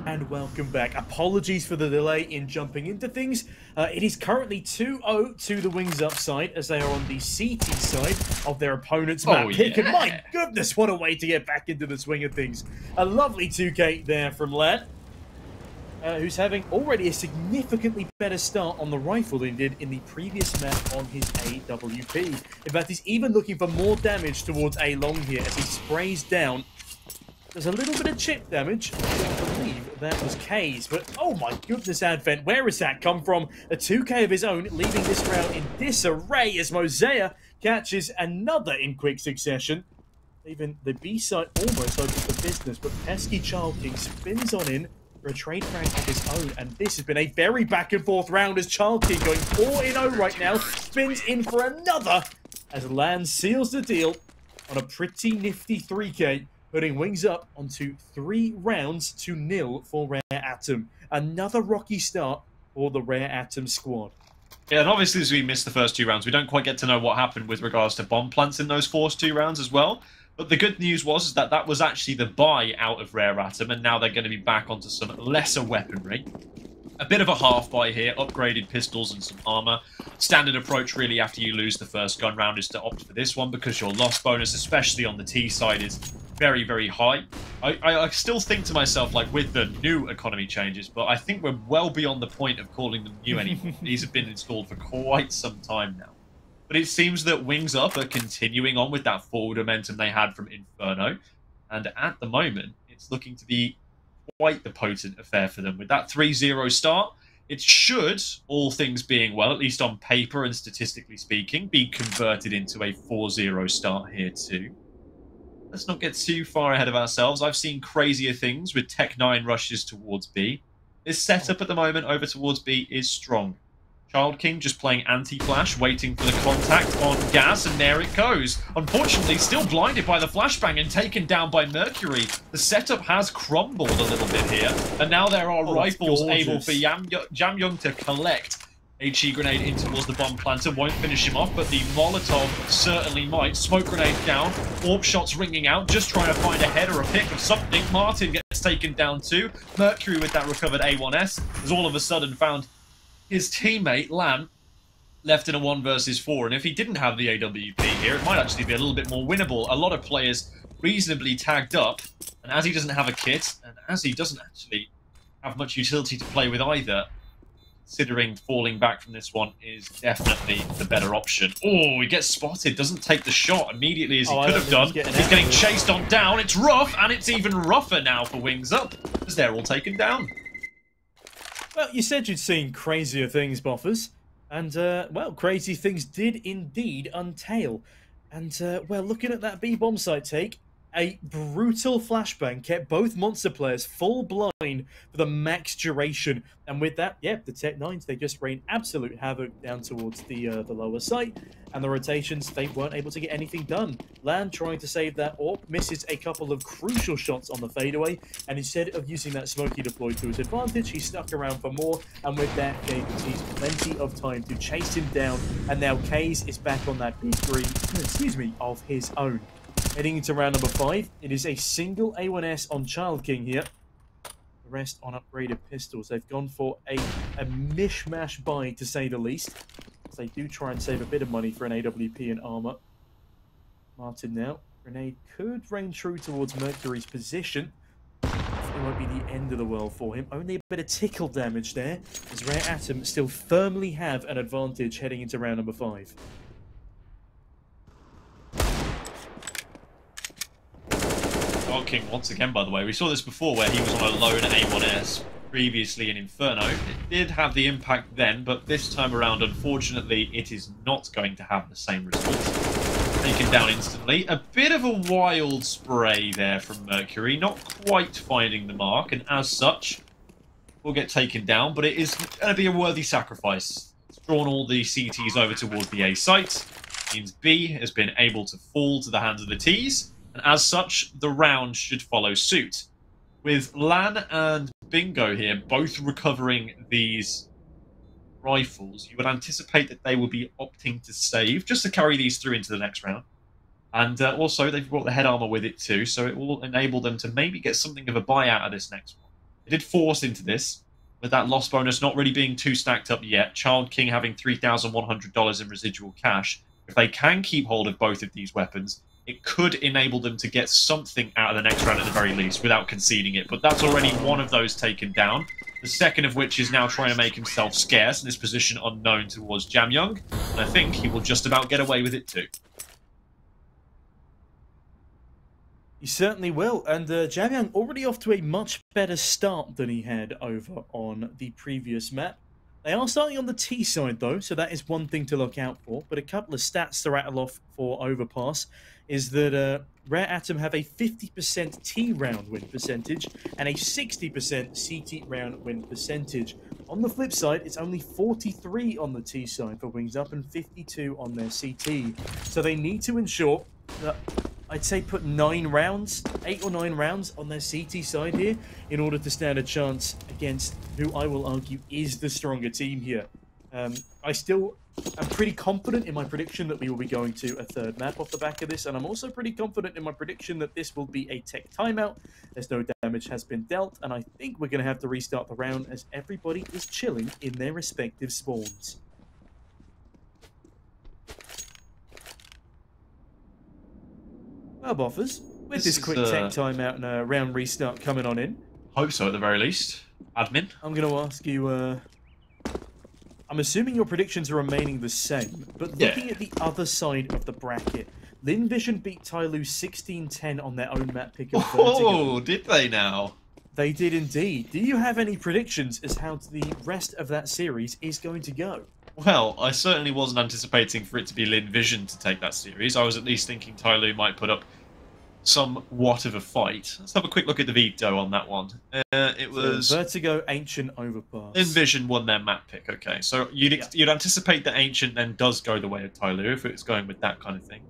And welcome back. Apologies for the delay in jumping into things. It is currently 2-0 to the Wings Up side as they are on the CT side of their opponent's map pick. And my goodness, what a way to get back into the swing of things. A lovely 2K there from Lad, who's having already a significantly better start on the rifle than he did in the previous map on his AWP. In fact, he's even looking for more damage towards A long here as he sprays down. There's a little bit of chip damage. I believe that was K's, but oh my goodness, Advent, where has that come from? A 2K of his own, leaving this round in disarray as Mosea catches another in quick succession, leaving the B side almost open for business, but pesky Child King spins on in for a trade frag of his own, and this has been a very back and forth round as Child King going 4-0 right now, spins in for another as Lan seals the deal on a pretty nifty 3K. Putting Wings Up onto 3 rounds to 0 for Rare Atom. Another rocky start for the Rare Atom squad. Yeah, and obviously as we missed the first 2 rounds, we don't quite get to know what happened with regards to bomb plants in those first 2 rounds as well. But the good news was that that was actually the buy out of Rare Atom, and now they're going to be back onto some lesser weaponry. A bit of a half buy here, upgraded pistols and some armor. Standard approach really after you lose the first gun round is to opt for this one because your loss bonus, especially on the T side, is very, very high. I still think to myself, like, with the new economy changes, but I think we're well beyond the point of calling them new anymore. These have been installed for quite some time now. But it seems that Wings Up are continuing on with that forward momentum they had from Inferno. And at the moment, it's looking to be quite the potent affair for them. With that 3-0 start, it should, all things being well, at least on paper and statistically speaking, be converted into a 4-0 start here too. Let's not get too far ahead of ourselves. I've seen crazier things with Tech 9 rushes towards B. This setup at the moment over towards B is strong. Child King just playing anti-flash, waiting for the contact on Gas, and there it goes. Unfortunately, still blinded by the flashbang and taken down by Mercury. The setup has crumbled a little bit here, and now there are rifles able for Jamyoung to collect a HE grenade in towards the bomb planter. Won't finish him off, but the Molotov certainly might. Smoke grenade down, AWP shots ringing out, just trying to find a head or a pick of something. Martin gets taken down too. Mercury with that recovered A1S has all of a sudden found his teammate, Lam, left in a 1 versus 4. And if he didn't have the AWP here, it might actually be a little bit more winnable. A lot of players reasonably tagged up. And as he doesn't have a kit, and as he doesn't actually have much utility to play with either, considering falling back from this one is definitely the better option. Oh, he gets spotted, doesn't take the shot immediately as he could have done. He's getting chased on down. It's rough, and it's even rougher now for Wings Up, as they're all taken down. Well, you said you'd seen crazier things, Boffers. And, well, crazy things did indeed untail. And, well, looking at that B-bomb site take, a brutal flashbang kept both monster players full blind for the max duration. And with that, yeah, the Tech 9s, they just rained absolute havoc down towards the lower site. And the rotations, they weren't able to get anything done. Lan trying to save that AWP, misses a couple of crucial shots on the fadeaway. And instead of using that smoke he deployed to his advantage, he stuck around for more. And with that, gave the T's plenty of time to chase him down. And now Kays is back on that B3, excuse me, of his own. Heading into round number 5, it is a single A1S on Child King here. The rest on upgraded pistols. They've gone for a mishmash buy, to say the least. As they do try and save a bit of money for an AWP and armor. Martin now. Grenade could rain true towards Mercury's position. It won't be the end of the world for him. Only a bit of tickle damage there, as Rare Atom still firmly have an advantage heading into round number 5. King once again, by the way. We saw this before where he was on a lone A1S previously in Inferno. It did have the impact then, but this time around, unfortunately, it is not going to have the same result. Taken down instantly. A bit of a wild spray there from Mercury, not quite finding the mark, and as such, will get taken down, but it is going to be a worthy sacrifice. It's drawn all the CTs over towards the A site. Means B has been able to fall to the hands of the Ts. And as such, the round should follow suit. With Lan and Bingo here both recovering these rifles, you would anticipate that they will be opting to save, just to carry these through into the next round. And also, they've brought the head armor with it too, so it will enable them to maybe get something of a buy out of this next one. They did force into this, with that loss bonus not really being too stacked up yet. Child King having $3,100 in residual cash. If they can keep hold of both of these weapons, it could enable them to get something out of the next round at the very least without conceding it. But that's already one of those taken down. The second of which is now trying to make himself scarce in his position unknown towards Jamyoung. And I think he will just about get away with it too. He certainly will. And Jamyoung already off to a much better start than he had over on the previous map. They are starting on the T side, though, so that is one thing to look out for. But a couple of stats to rattle off for Overpass is that Rare Atom have a 50% T round win percentage and a 60% CT round win percentage. On the flip side, it's only 43 on the T side for Wings Up and 52 on their CT. So they need to ensure that, I'd say, put 9 rounds, 8 or 9 rounds on their CT side here in order to stand a chance against who I will argue is the stronger team here. I'm pretty confident in my prediction that we will be going to a third map off the back of this, and I'm also pretty confident in my prediction that this will be a tech timeout, as no damage has been dealt, and I think we're going to have to restart the round as everybody is chilling in their respective spawns. Well, Boffers, with this quick tech timeout and a round restart coming on in. Hope so, at the very least. Admin? I'm going to ask you, I'm assuming your predictions are remaining the same, but looking at the other side of the bracket, Lin Vision beat Tyloo 16-10 on their own map pick of Vertigo. Oh, did they now? They did indeed. Do you have any predictions as how the rest of that series is going to go? Well, I certainly wasn't anticipating for it to be Lin Vision to take that series. I was at least thinking Tyloo might put up somewhat of a fight. Let's have a quick look at the veto on that one. It was Vertigo, Ancient, Overpass. Lin Vision won their map pick. Okay, so you'd anticipate that Ancient then does go the way of Tyloo if it's going with that kind of thing.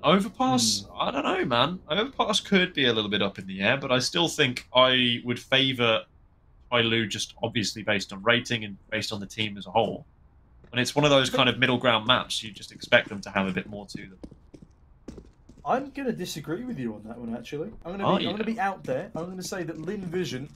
Overpass, I don't know, man. Overpass could be a little bit up in the air, but I still think I would favour Tyloo just obviously based on rating and based on the team as a whole. And it's one of those kind of middle ground maps. You just expect them to have a bit more to them. I'm going to disagree with you on that one, actually. I'm going to be out there. I'm going to say that Lin Vision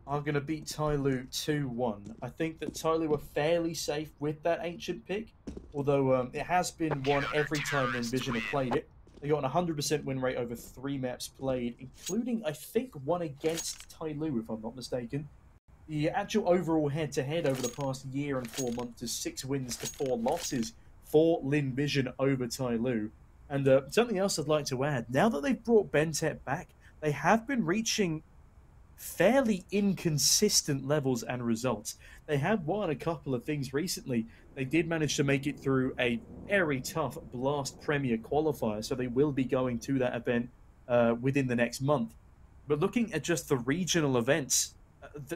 are going to beat Tyloo 2-1. I think that Tyloo were fairly safe with that Ancient pick, although it has been won every time Lin Vision have played it. They got an 100% win rate over 3 maps played, including, I think, one against Tyloo, if I'm not mistaken. The actual overall head-to-head over the past year and 4 months is 6 wins to 4 losses for Lin Vision over Tyloo. And something else I'd like to add, now that they've brought Bentet back, they have been reaching fairly inconsistent levels and results. They have won a couple of things recently. They did manage to make it through a very tough Blast Premier qualifier, so they will be going to that event within the next month. But looking at just the regional events,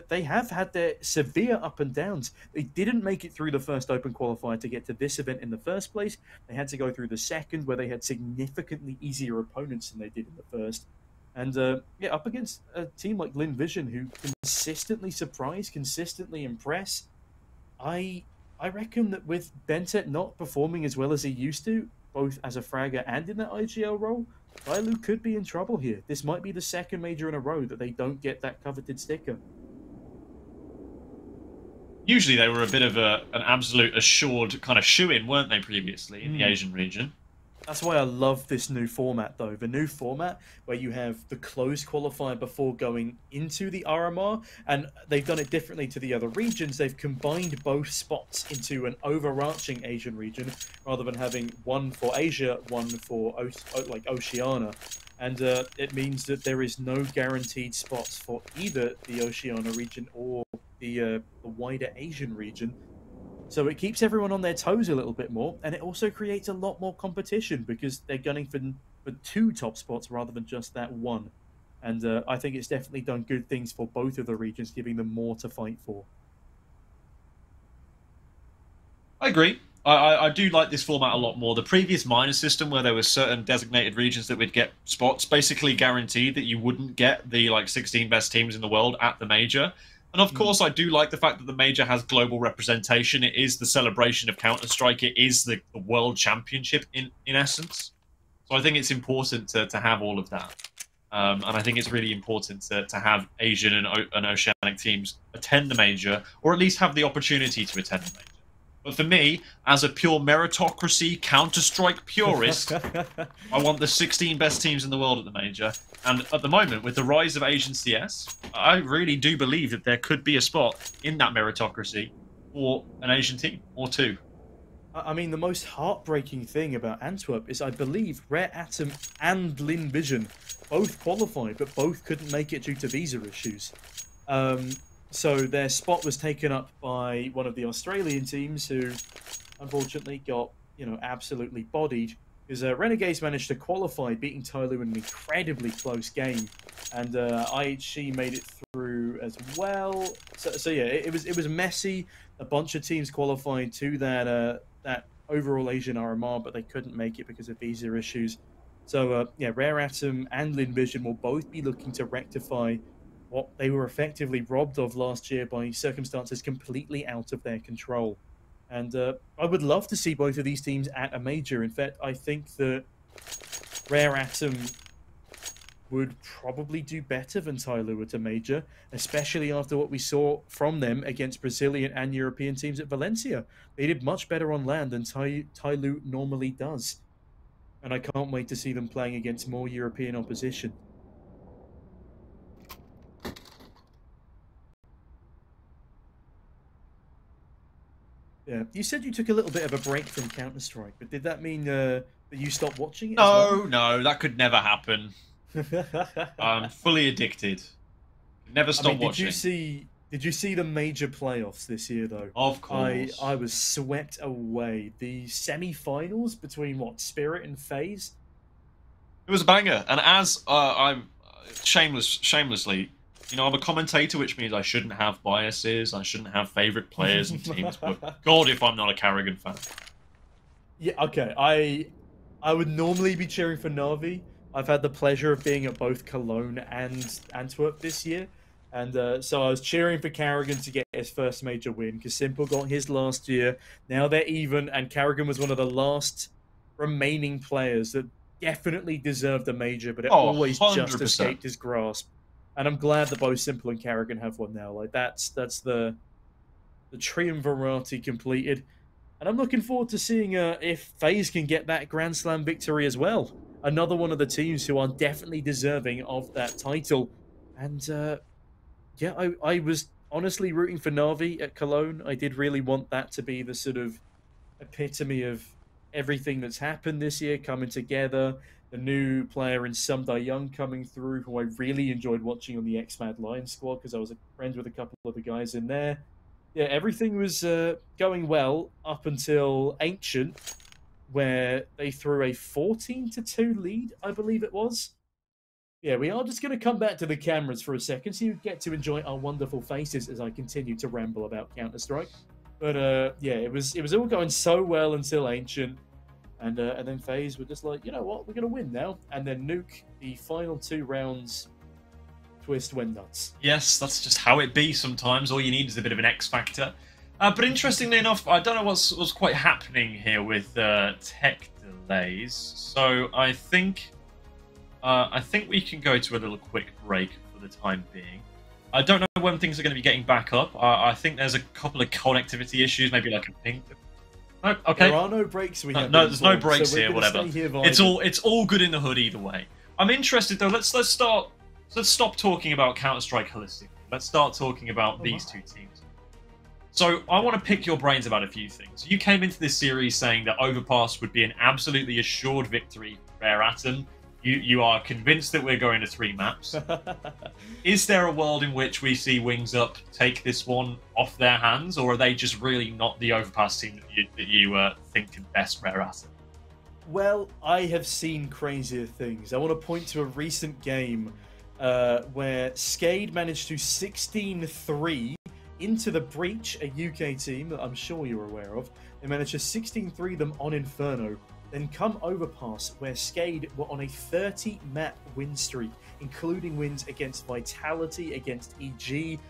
they have had their severe up and downs. They didn't make it through the first open qualifier to get to this event in the first place. They had to go through the second, where they had significantly easier opponents than they did in the first. And yeah, up against a team like Lin Vision, who consistently surprise, consistently impress, I reckon that with Bentet not performing as well as he used to, both as a fragger and in that IGL role, Tyloo could be in trouble here. This might be the second major in a row that they don't get that coveted sticker. Usually they were a bit of an absolute assured kind of shoe-in, weren't they, previously, in the Asian region? That's why I love this new format, though. The new format where you have the closed qualifier before going into the RMR, and they've done it differently to the other regions. They've combined both spots into an overarching Asian region, rather than having one for Asia, one for Oceania. And it means that there is no guaranteed spots for either the Oceania region or the wider Asian region. So it keeps everyone on their toes a little bit more, and it also creates a lot more competition because they're gunning for 2 top spots rather than just that one. And I think it's definitely done good things for both of the regions, giving them more to fight for. I agree. I do like this format a lot more. The previous minor system, where there were certain designated regions that would get spots, basically guaranteed that you wouldn't get the 16 best teams in the world at the major. And of course, I do like the fact that the major has global representation. It is the celebration of Counter-Strike. It is the world championship in essence. So I think it's important to have all of that. And I think it's really important to have Asian and Oceanic teams attend the major, or at least have the opportunity to attend the major. But for me, as a pure meritocracy Counter-Strike purist, I want the 16 best teams in the world at the major. And at the moment, with the rise of Asian CS, I really do believe that there could be a spot in that meritocracy for an Asian team or two. I mean, the most heartbreaking thing about Antwerp is I believe Rare Atom and Lin Vision both qualified, but both couldn't make it due to visa issues. So their spot was taken up by one of the Australian teams who unfortunately got, absolutely bodied. Because Renegades managed to qualify, beating Tyloo in an incredibly close game. And IHC made it through as well. So yeah, it was messy. A bunch of teams qualified to that overall Asian RMR, but they couldn't make it because of visa issues. So yeah, Rare Atom and Lin Vision will both be looking to rectify what they were effectively robbed of last year by circumstances completely out of their control. And I would love to see both of these teams at a major. In fact, I think that Rare Atom would probably do better than Tyloo at a major, especially after what we saw from them against Brazilian and European teams at Valencia. They did much better on land than Tyloo normally does. And I can't wait to see them playing against more European opposition. Yeah, you said you took a little bit of a break from Counter-Strike, but did that mean that you stopped watching it as well? No, that could never happen. I'm fully addicted. Never stop watching. Did you see the major playoffs this year though? Of course. I was swept away. The semi-finals between Spirit and FaZe. It was a banger, and as I'm shamelessly, I'm a commentator, which means I shouldn't have biases, I shouldn't have favorite players and teams. But God, if I'm not a Karrigan fan. Yeah, okay. I would normally be cheering for Na'Vi. I've had the pleasure of being at both Cologne and Antwerp this year. And so I was cheering for Karrigan to get his first major win, because Simple got his last year. Now they're even, and Karrigan was one of the last remaining players that definitely deserved a major, but it always 100%. Just escaped his grasp. And I'm glad that both Simple and Karrigan have one now. Like that's the triumvirate completed. And I'm looking forward to seeing if FaZe can get that Grand Slam victory as well. Another one of the teams who are definitely deserving of that title. And yeah, I was honestly rooting for Na'Vi at Cologne. I did really want that to be the sort of epitome of everything that's happened this year coming together. The new player in Sumdai Young coming through, who I really enjoyed watching on the X-Mad Lions squad because I was friends with a couple of the guys in there. Yeah, everything was going well up until Ancient, where they threw a 14-2 lead, I believe it was. Yeah, we are just going to come back to the cameras for a second so you get to enjoy our wonderful faces as I continue to ramble about Counter-Strike. But yeah, it was all going so well until Ancient. And then FaZe were just like, you know what, we're going to win now. And then Nuke, the final 2 rounds, Twist went nuts. Yes, that's just how it be sometimes. All you need is a bit of an X factor. But interestingly enough, I don't know what's quite happening here with tech delays. So I think we can go to a little quick break for the time being. I don't know when things are going to be getting back up. I think there's a couple of connectivity issues, maybe like a ping. No, okay. There are no breaks. No, there's no breaks so here. Whatever. It's all good in the hood either way. I'm interested though. Let's stop talking about Counter-Strike holistically. Let's start talking about these two teams. So I want to pick your brains about a few things. You came into this series saying that Overpass would be an absolutely assured victory for Rare Atom. You are convinced that we're going to 3 maps. Is there a world in which we see Wings Up take this one off their hands, or are they just really not the Overpass team that you think can best Rare Atom? Well, I have seen crazier things. I want to point to a recent game where Skade managed to 16-3 into the Breach, a UK team that I'm sure you're aware of. They managed to 16-3 them on Inferno. Then come Overpass, where Skade were on a 30-map win streak, including wins against Vitality, against EG,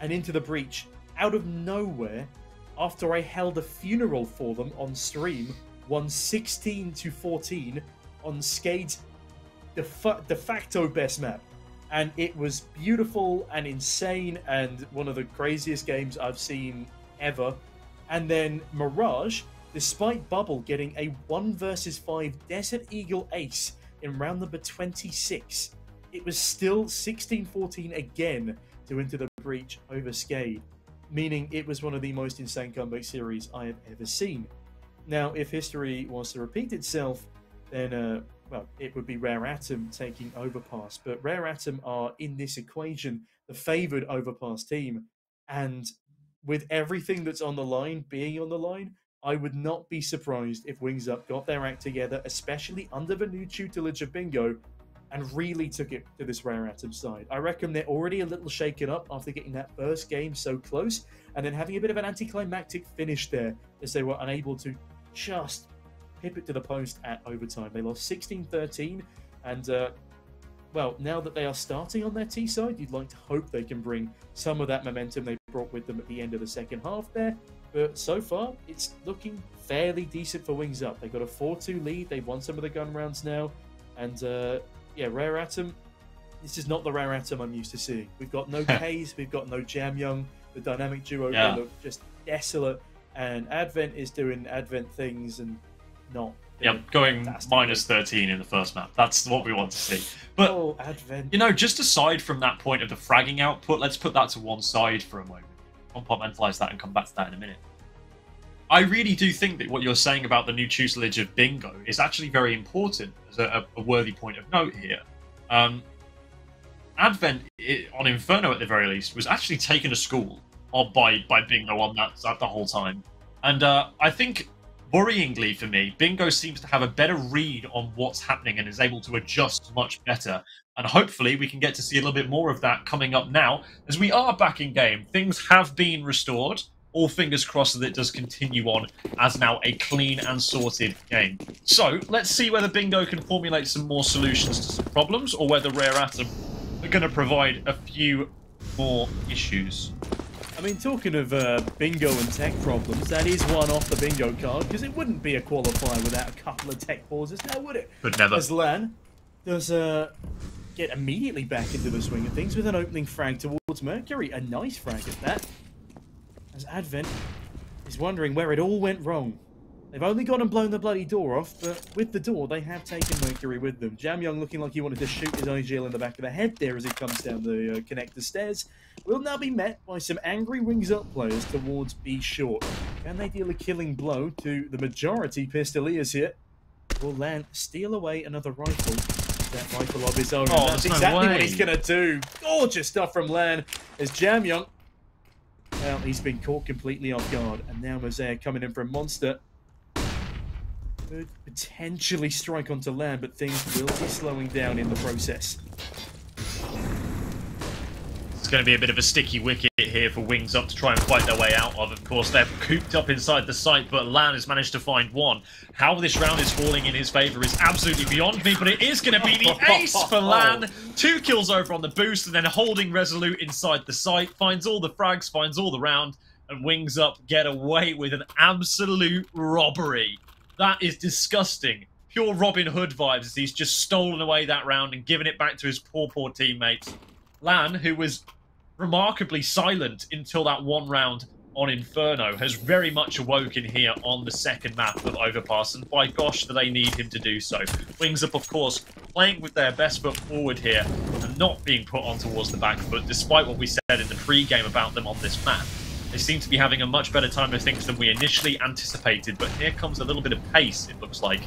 and into the Breach. Out of nowhere, after I held a funeral for them on stream, won 16-14 on Skade's de facto best map. And it was beautiful and insane and one of the craziest games I've seen ever. And then Mirage, despite Bubble getting a 1 versus 5 Desert Eagle ace in round number 26, it was still 16-14 again to enter the breach over Skade, meaning it was one of the most insane comeback series I have ever seen. Now, if history was to repeat itself, then, well, it would be Rare Atom taking Overpass. But Rare Atom are, in this equation, the favoured Overpass team. And with everything that's on the line being on the line, I would not be surprised if Wings Up got their act together, especially under the new tutelage of Bingo, and really took it to this Rare Atom side. I reckon they're already a little shaken up after getting that first game so close, and then having a bit of an anticlimactic finish there, as they were unable to just pip it to the post at overtime. They lost 16-13, and well, now that they are starting on their T side, you'd like to hope they can bring some of that momentum they brought with them at the end of the second half there. But so far, it's looking fairly decent for Wings Up. They've got a 4-2 lead. They've won some of the gun rounds now. And yeah, Rare Atom, this is not the Rare Atom I'm used to seeing. We've got no K's, we've got no Jam Young. The dynamic duo, they look just desolate. And Advent is doing Advent things and not. Yeah, going minus 13 in the first map. That's what we want to see. But, oh, Advent. You know, just aside from that point of the fragging output, let's put that to one side for a moment. Compartmentalize that and come back to that in a minute. I really do think that what you're saying about the new tutelage of Bingo is actually very important as a worthy point of note here. Advent, on Inferno at the very least, was actually taken to school by Bingo on that the whole time. And I think, worryingly for me, Bingo seems to have a better read on what's happening and is able to adjust much better. And hopefully we can get to see a little bit more of that coming up now, as we are back in game. Things have been restored. All fingers crossed that it does continue on as now a clean and sorted game. So, let's see whether Bingo can formulate some more solutions to some problems, or whether Rare Atom are going to provide a few more issues. I mean, talking of bingo and tech problems, that is one off the bingo card, because it wouldn't be a qualifier without a couple of tech pauses, now would it? But never. As Lan does get immediately back into the swing of things with an opening frag towards Mercury, a nice frag at that. As Advent is wondering where it all went wrong. They've only gone and blown the bloody door off, but with the door, they have taken Mercury with them. Jam Young looking like he wanted to shoot his IGL in the back of the head there as he comes down the connector stairs. Will now be met by some angry Wings Up players towards B short. Can they deal a killing blow to the majority Pistoliers here? Will Lan steal away another rifle? That rifle of his own. Oh, that's exactly what he's going to do. Gorgeous stuff from Lan as Jam Young. Well, he's been caught completely off guard. And now Mosaic coming in from Monster. Could potentially strike onto Lan, but things will be slowing down in the process. It's going to be a bit of a sticky wicket here for Wings Up to try and fight their way out of. Of course, they're cooped up inside the site, but Lan has managed to find one. How this round is falling in his favour is absolutely beyond me, but it is going to be the ace for Lan. 2 kills over on the boost, and then holding Resolute inside the site. Finds all the frags, finds all the round, and Wings Up get away with an absolute robbery. That is disgusting. Pure Robin Hood vibes as he's just stolen away that round and given it back to his poor teammates. Lan, who was remarkably silent until that one round on Inferno, has very much awoken here on the second map of Overpass, and by gosh, do they need him to do so. Wings Up, of course, playing with their best foot forward here and not being put on towards the back foot, despite what we said in the pre-game about them on this map. They seem to be having a much better time of things than we initially anticipated, but here comes a little bit of pace, it looks like,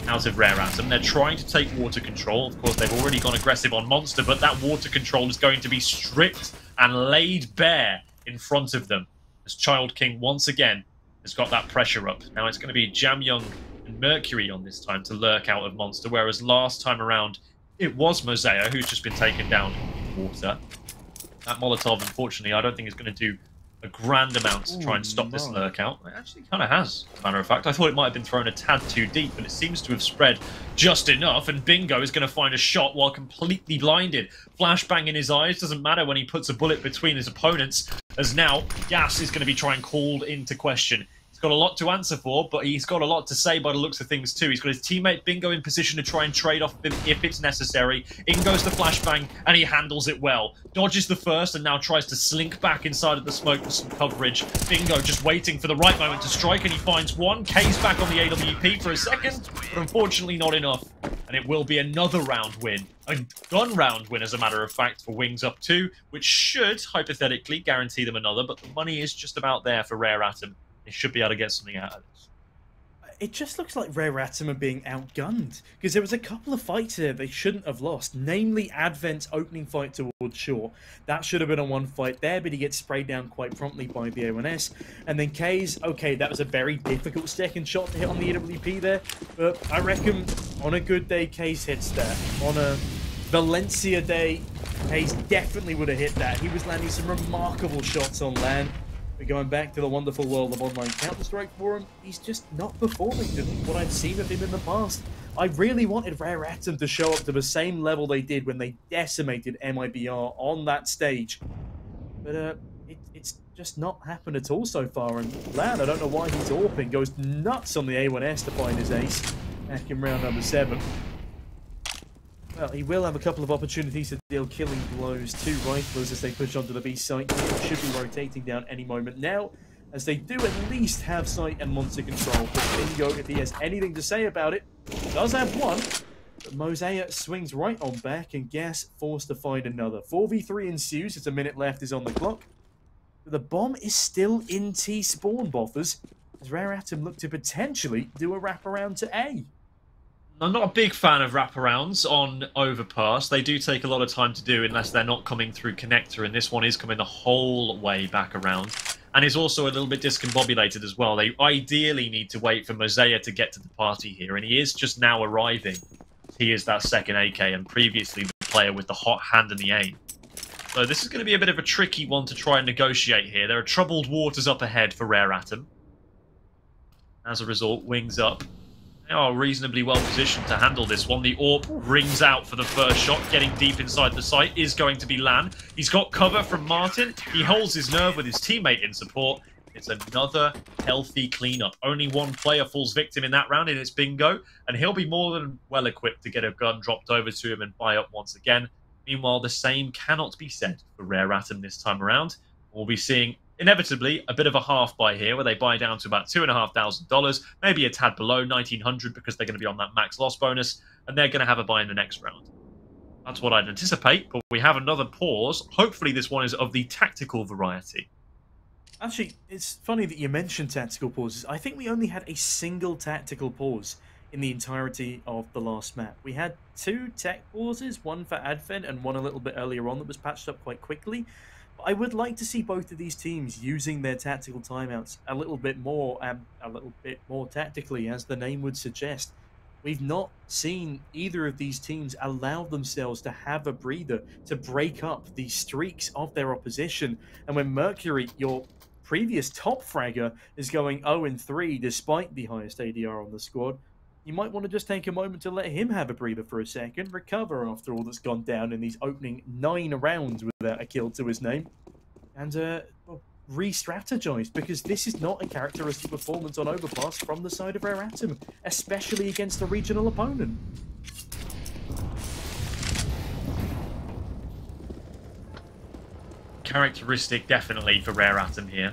out of Rare Atom. They're trying to take water control. Of course, they've already gone aggressive on Monster, but that water control is going to be stripped and laid bare in front of them, as Child King once again has got that pressure up. Now it's going to be Jam Young and Mercury on this time to lurk out of Monster, whereas last time around it was Mosaic who's just been taken down in water. That Molotov, unfortunately, I don't think is going to do a grand amount to try and stop this lurk out. It actually kind of has, as a matter of fact. I thought it might have been thrown a tad too deep, but it seems to have spread just enough, and Bingo is going to find a shot while completely blinded. Flashbang in his eyes, doesn't matter when he puts a bullet between his opponents, as now Gas is going to be trying called into question. He's got a lot to answer for, but he's got a lot to say by the looks of things too. He's got his teammate Bingo in position to try and trade off him if it's necessary. In goes the flashbang, and he handles it well. Dodges the first and now tries to slink back inside of the smoke for some coverage. Bingo just waiting for the right moment to strike, and he finds one. K's back on the AWP for a second, but unfortunately not enough. And it will be another round win. A gun round win, as a matter of fact, for Wings up 2, which should, hypothetically, guarantee them another, but the money is just about there for Rare Atom. They should be able to get something out of this. It just looks like Rare Atom are being outgunned, because there was a couple of fights here they shouldn't have lost, namely Advent's opening fight towards Shaw. That should have been a one fight there, but he gets sprayed down quite promptly by the A1S. And then K's, okay, that was a very difficult second shot to hit on the AWP there, but I reckon on a good day, K's hits that. On a Valencia day, K's definitely would have hit that. He was landing some remarkable shots on land. But going back to the wonderful world of online Counter-Strike for him, he's just not performing to what I've seen of him in the past. I really wanted Rare Atom to show up to the same level they did when they decimated MIBR on that stage. But it's just not happened at all so far. And Lad, I don't know why he's AWPing, goes nuts on the A1S to find his ace back in round number 7. Well, he will have a couple of opportunities to deal killing blows to riflers as they push onto the B site. He should be rotating down any moment now, as they do at least have sight and monster control. But Bingo, if he has anything to say about it, does have one. But Mosaic swings right on back, and Gas forced to find another. 4v3 ensues as a minute left is on the clock. But the bomb is still in T-spawn, Boffers, as Rare Atom look to potentially do a wraparound to A. I'm not a big fan of wraparounds on Overpass. They do take a lot of time to do unless they're not coming through connector, and this one is coming the whole way back around. And is also a little bit discombobulated as well. They ideally need to wait for Mosaic to get to the party here, and he is just now arriving. He is that second AK, and previously the player with the hot hand and the aim. So this is going to be a bit of a tricky one to try and negotiate here. There are troubled waters up ahead for Rare Atom. As a result, Wings up. They are reasonably well positioned to handle this one. The AWP rings out for the first shot. Getting deep inside the site is going to be Lan. He's got cover from Martin. He holds his nerve with his teammate in support. It's another healthy cleanup. Only one player falls victim in that round, and it's Bingo. And he'll be more than well equipped to get a gun dropped over to him and buy up once again. Meanwhile, the same cannot be said for Rare Atom this time around. We'll be seeing inevitably a bit of a half buy here, where they buy down to about $2,500, maybe a tad below $1,900 because they're going to be on that max loss bonus, and they're going to have a buy in the next round. That's what I'd anticipate, but we have another pause. Hopefully this one is of the tactical variety. Actually, it's funny that you mentioned tactical pauses. I think we only had a single tactical pause in the entirety of the last map. We had 2 tech pauses, one for Advent and one a little bit earlier on that was patched up quite quickly. I would like to see both of these teams using their tactical timeouts a little bit more tactically, as the name would suggest. We've not seen either of these teams allow themselves to have a breather to break up the streaks of their opposition. And when Mercury, your previous top fragger, is going 0-3 despite the highest ADR on the squad, you might want to just take a moment to let him have a breather for a second, recover after all that's gone down in these opening 9 rounds without a kill to his name, and re-strategize, because this is not a characteristic performance on Overpass from the side of Rare Atom, especially against a regional opponent. Characteristic definitely for Rare Atom here.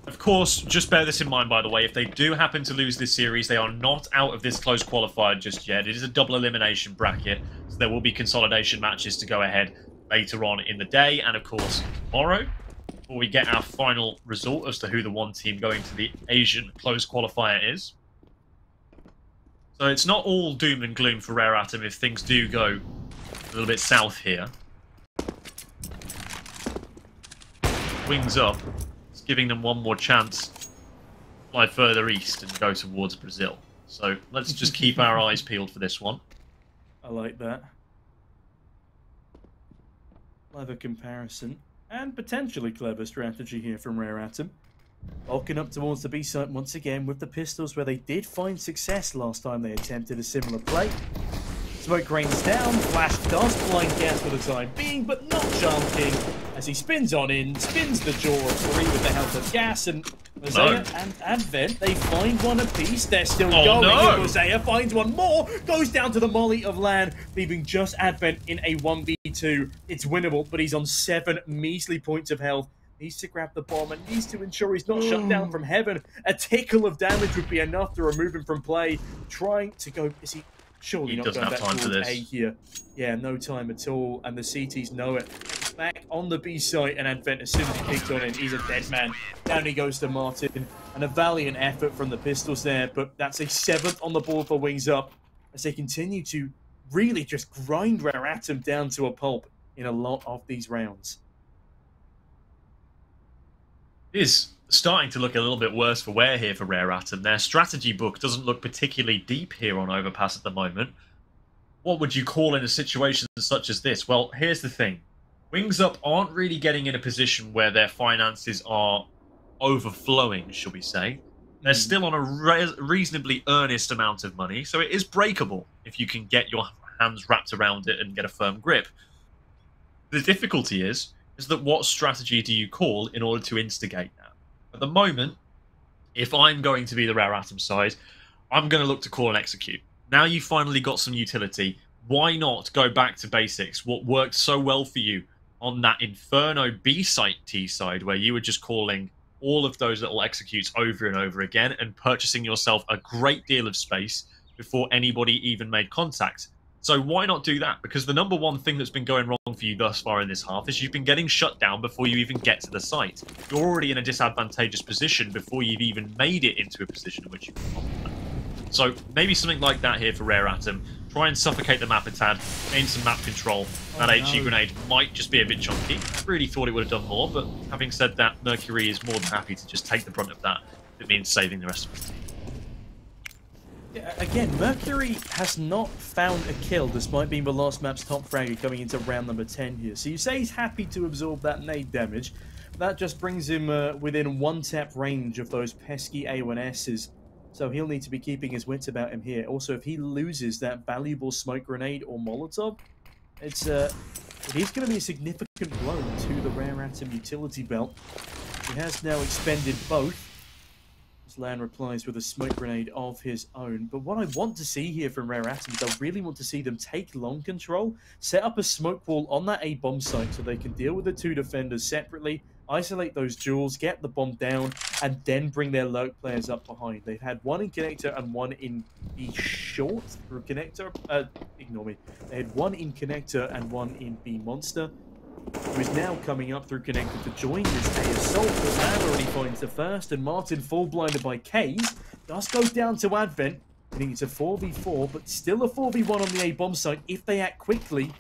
Of course, just bear this in mind, by the way, if they do happen to lose this series, they are not out of this close qualifier just yet. It is a double elimination bracket, so there will be consolidation matches to go ahead later on in the day, and of course, tomorrow, before we get our final result as to who the one team going to the Asian close qualifier is. So it's not all doom and gloom for Rare Atom if things do go a little bit south here. Wings up. Giving them one more chance to fly further east and go towards Brazil. So let's just keep our eyes peeled for this one. I like that. Clever comparison, and potentially clever strategy here from Rare Atom. Bulking up towards the B site once again with the pistols, where they did find success last time they attempted a similar play. Smoke rains down, Flash does blind Gas for the time being, but not Child King, as he spins on in, spins the jaw of 3 with the help of gas, and Mosaic and Advent, they find one apiece. They're still going. No. And Mosaic finds one more, goes down to the molly of Lan, leaving just Advent in a 1v2. It's winnable, but he's on 7 measly points of health. Needs to grab the bomb and needs to ensure he's not shut down from heaven. A tickle of damage would be enough to remove him from play. Trying to go... Is he... Surely not going back towards A here. Yeah, no time at all, and the CTs know it. Back on the B site, and Advent, as soon as he kicked on in, he's a dead man. Down he goes to Martin, and a valiant effort from the pistols there, but that's a 7th on the board for Wings Up, as they continue to really just grind Rare Atom down to a pulp in a lot of these rounds. It is starting to look a little bit worse for wear here for Rare Atom. Their strategy book doesn't look particularly deep here on Overpass at the moment. What would you call in a situation such as this? Well, here's the thing. Wings Up aren't really getting in a position where their finances are overflowing, shall we say. They're still on a reasonably earnest amount of money, so it is breakable if you can get your hands wrapped around it and get a firm grip. The difficulty is that what strategy do you call in order to instigate that? At the moment, if I'm going to be the Rare Atom side, I'm going to look to call and execute. Now you've finally got some utility, why not go back to basics? What worked so well for you on that Inferno B site T side, where you were just calling all of those little executes over and over again and purchasing yourself a great deal of space before anybody even made contact. So why not do that? Because the number one thing that's been going wrong for you thus far in this half is you've been getting shut down before you even get to the site. You're already in a disadvantageous position before you've even made it into a position in which you can combat. So maybe something like that here for Rare Atom. Try and suffocate the map a tad, gain some map control. That HE grenade might just be a bit chunky. I really thought it would have done more, but having said that, Mercury is more than happy to just take the brunt of that. It means saving the rest of his team. Yeah, again, Mercury has not found a kill despite being the last map's top fragger coming into round number 10 here. So you say he's happy to absorb that nade damage. That just brings him within 1-tap range of those pesky A1Ss. So he'll need to be keeping his wits about him here. Also, if he loses that valuable smoke grenade or Molotov, it is going to be a significant blow to the Rare Atom utility belt. He has now expended both. Lan replies with a smoke grenade of his own. But what I want to see here from Rare Atom is I really want to see them take long control, set up a smoke wall on that A bomb site so they can deal with the 2 defenders separately, isolate those jewels, get the bomb down, and then bring their lurk players up behind. They've had 1 in connector and 1 in B short through connector. Ignore me. They had 1 in connector and 1 in B monster, who is now coming up through connector to join this A assault. But Lan already finds the first, and Martin, full blinded by K's, does go down to Advent. I think it's a 4v4, but still a 4v1 on the A bomb site if they act quickly.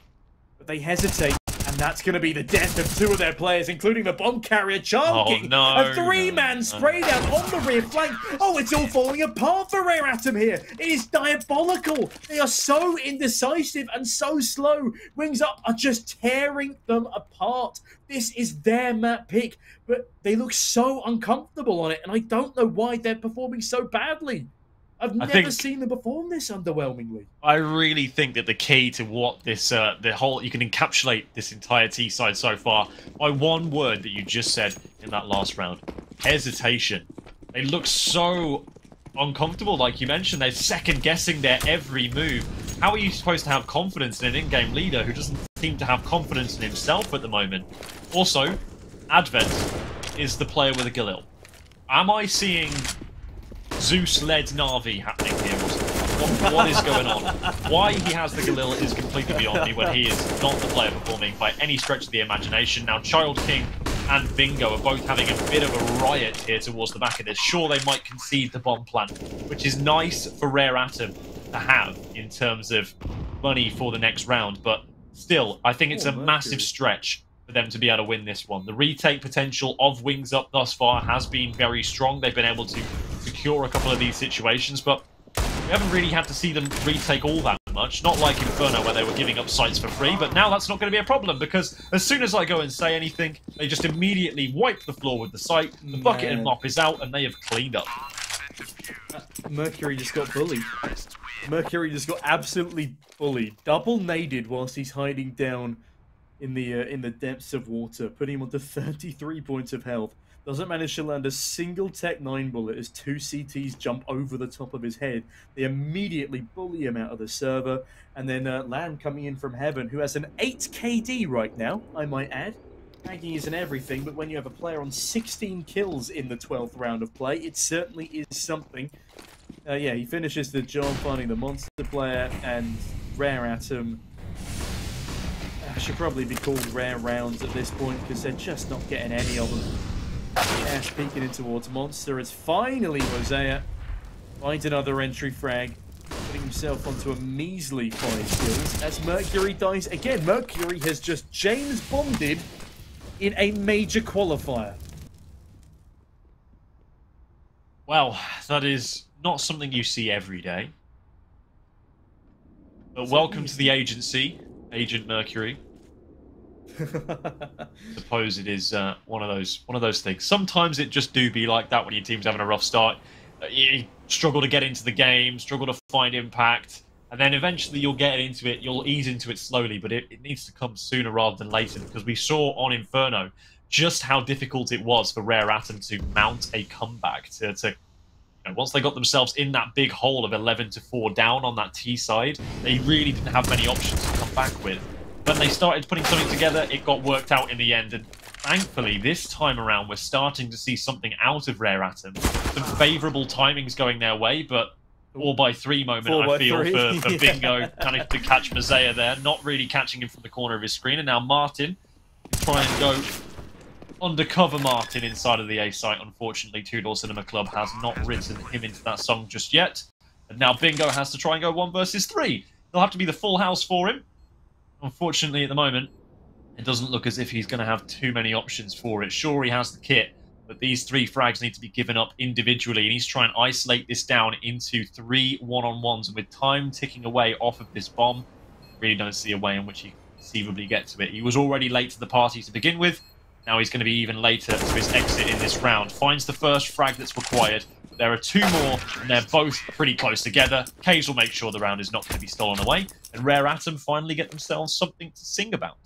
But they hesitate, and that's going to be the death of 2 of their players, including the bomb carrier, Charm King. No, a 3-man spray down on the rear flank. Oh, it's all falling apart for Rare Atom here. It is diabolical. They are so indecisive and so slow. Wings Up are just tearing them apart. This is their map pick, but they look so uncomfortable on it, and I don't know why they're performing so badly. I've never seen them perform this underwhelmingly. I really think that the key to what this, the whole, you can encapsulate this entire T side so far by one word that you just said in that last round: hesitation. They look so uncomfortable, like you mentioned. They're second guessing their every move. How are you supposed to have confidence in an in-game leader who doesn't seem to have confidence in himself at the moment? Also, Advent is the player with a Galil. Am I seeing Zeus-led Na'Vi happening here? What is going on? Why he has the Galil is completely beyond me when he is not the player performing by any stretch of the imagination. Now, Child King and Bingo are both having a bit of a riot here towards the back of this. Sure, they might concede the bomb plant, which is nice for Rare Atom to have in terms of money for the next round, but still, I think it's a massive stretch for them to be able to win this one. The retake potential of Wings Up thus far has been very strong. They've been able to secure a couple of these situations, but we haven't really had to see them retake all that much. Not like Inferno, where they were giving up sites for free, but now that's not going to be a problem, because as soon as I go and say anything, they just immediately wipe the floor with the site, the bucket and mop is out, and they have cleaned up. Mercury just got bullied. Mercury just got absolutely bullied. Double naded whilst he's hiding down in the depths of water, putting him onto 33 points of health. Doesn't manage to land a single Tech 9 bullet as two CTs jump over the top of his head. They immediately bully him out of the server. And then Lamb coming in from heaven, who has an 8 KD right now, I might add. Tagging isn't everything, but when you have a player on 16 kills in the 12th round of play, it certainly is something. Yeah, he finishes the job finding the monster player, and Rare Atom should probably be called Rare Rounds at this point because they're just not getting any of them. Ash peeking in towards Monster as finally Mosaic finds another entry frag, putting himself onto a measly 5 kills as Mercury dies again. Mercury has just James Bonded in a major qualifier. Well, that is not something you see every day. But welcome to the agency, Agent Mercury. Suppose it is one of those things. Sometimes it just do be like that when your team's having a rough start. You struggle to get into the game, struggle to find impact, and then eventually you'll get into it. You'll ease into it slowly, but it needs to come sooner rather than later, because we saw on Inferno just how difficult it was for Rare Atom to mount a comeback. Once they got themselves in that big hole of 11-4 down on that T side, they really didn't have many options to come back with. When they started putting something together, it got worked out in the end, and thankfully this time around we're starting to see something out of Rare Atom. Some favourable timings going their way, but 4x3 moment I feel for Bingo managed to catch Mazea there, not really catching him from the corner of his screen, and now Martin can try and go undercover Martin inside of the A site. Unfortunately, Two Door Cinema Club has not written him into that song just yet, and now Bingo has to try and go 1 versus 3. There'll have to be the full house for him. Unfortunately, at the moment, it doesn't look as if he's going to have too many options for it. Sure, he has the kit, but these 3 frags need to be given up individually, and he's trying to isolate this down into 3 one-on-ones. And with time ticking away off of this bomb, I really don't see a way in which he can conceivably get to it. He was already late to the party to begin with. Now he's going to be even later to his exit in this round. Finds the first frag that's required. There are 2 more, and they're both pretty close together. Kays will make sure the round is not going to be stolen away, and Rare Atom finally get themselves something to sing about.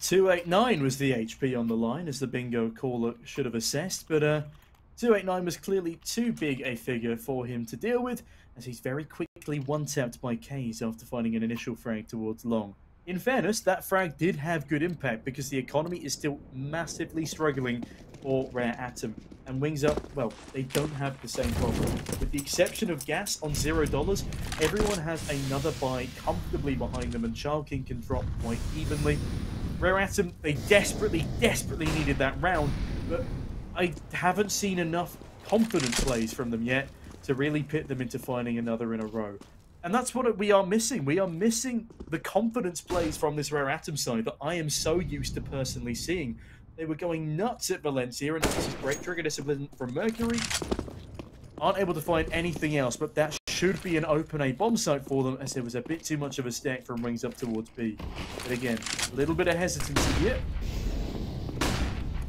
289 was the HP on the line, as the Bingo caller should have assessed, but 289 was clearly too big a figure for him to deal with, as he's very quickly one-tapped by Kays after finding an initial frag towards Long. In fairness, that frag did have good impact because the economy is still massively struggling for Rare Atom. And Wings Up, well, they don't have the same problem. With the exception of Gas on $0, everyone has another buy comfortably behind them, and Child King can drop quite evenly. Rare Atom, they desperately needed that round, but I haven't seen enough confident plays from them yet to really pit them into finding another in a row. And that's what we are missing. We are missing the confidence plays from this Rare Atom side that I am so used to personally seeing. They were going nuts at Valencia, and this is great trigger discipline from Mercury. Aren't able to find anything else, but that should be an open A bomb site for them, as there was a bit too much of a stack from Wings Up towards B. But again, a little bit of hesitancy here.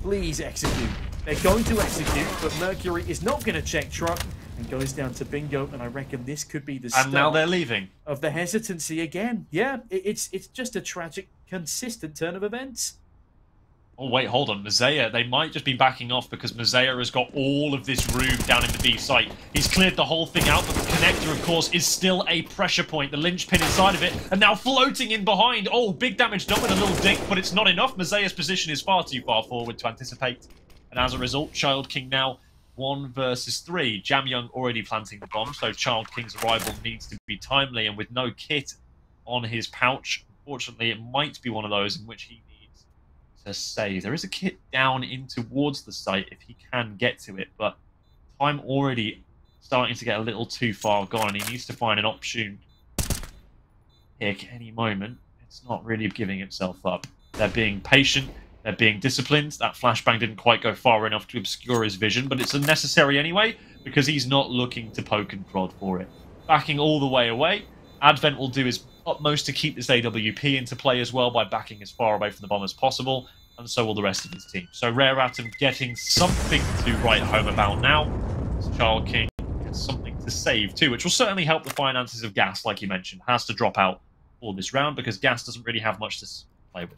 Please execute. They're going to execute, but Mercury is not going to check truck and goes down to Bingo, and I reckon this could be the start. And now they're leaving. Of the hesitancy again. Yeah, it's just a tragic, consistent turn of events. Oh, wait, hold on. Mazea, they might just be backing off because Mazea has got all of this room down in the B site. He's cleared the whole thing out, but the connector, of course, is still a pressure point. The linchpin inside of it, and now floating in behind. Oh, big damage done with a little dink, but it's not enough. Mazea's position is far too far forward to anticipate. And as a result, Child King now 1 versus 3. Jam Young already planting the bomb, so Child King's arrival needs to be timely, and with no kit on his pouch, unfortunately, it might be one of those in which he needs to save. There is a kit down in towards the site if he can get to it, but time already starting to get a little too far gone, and he needs to find an option pick any moment. It's not really giving itself up. They're being patient. They're being disciplined. That flashbang didn't quite go far enough to obscure his vision, but it's unnecessary anyway, because he's not looking to poke and prod for it. Backing all the way away, Advent will do his utmost to keep this AWP into play as well by backing as far away from the bomb as possible, and so will the rest of his team. So Rare Atom getting something to write home about now. Child King has something to save too, which will certainly help the finances of Gas, like you mentioned. Has to drop out for this round because Gas doesn't really have much to play with.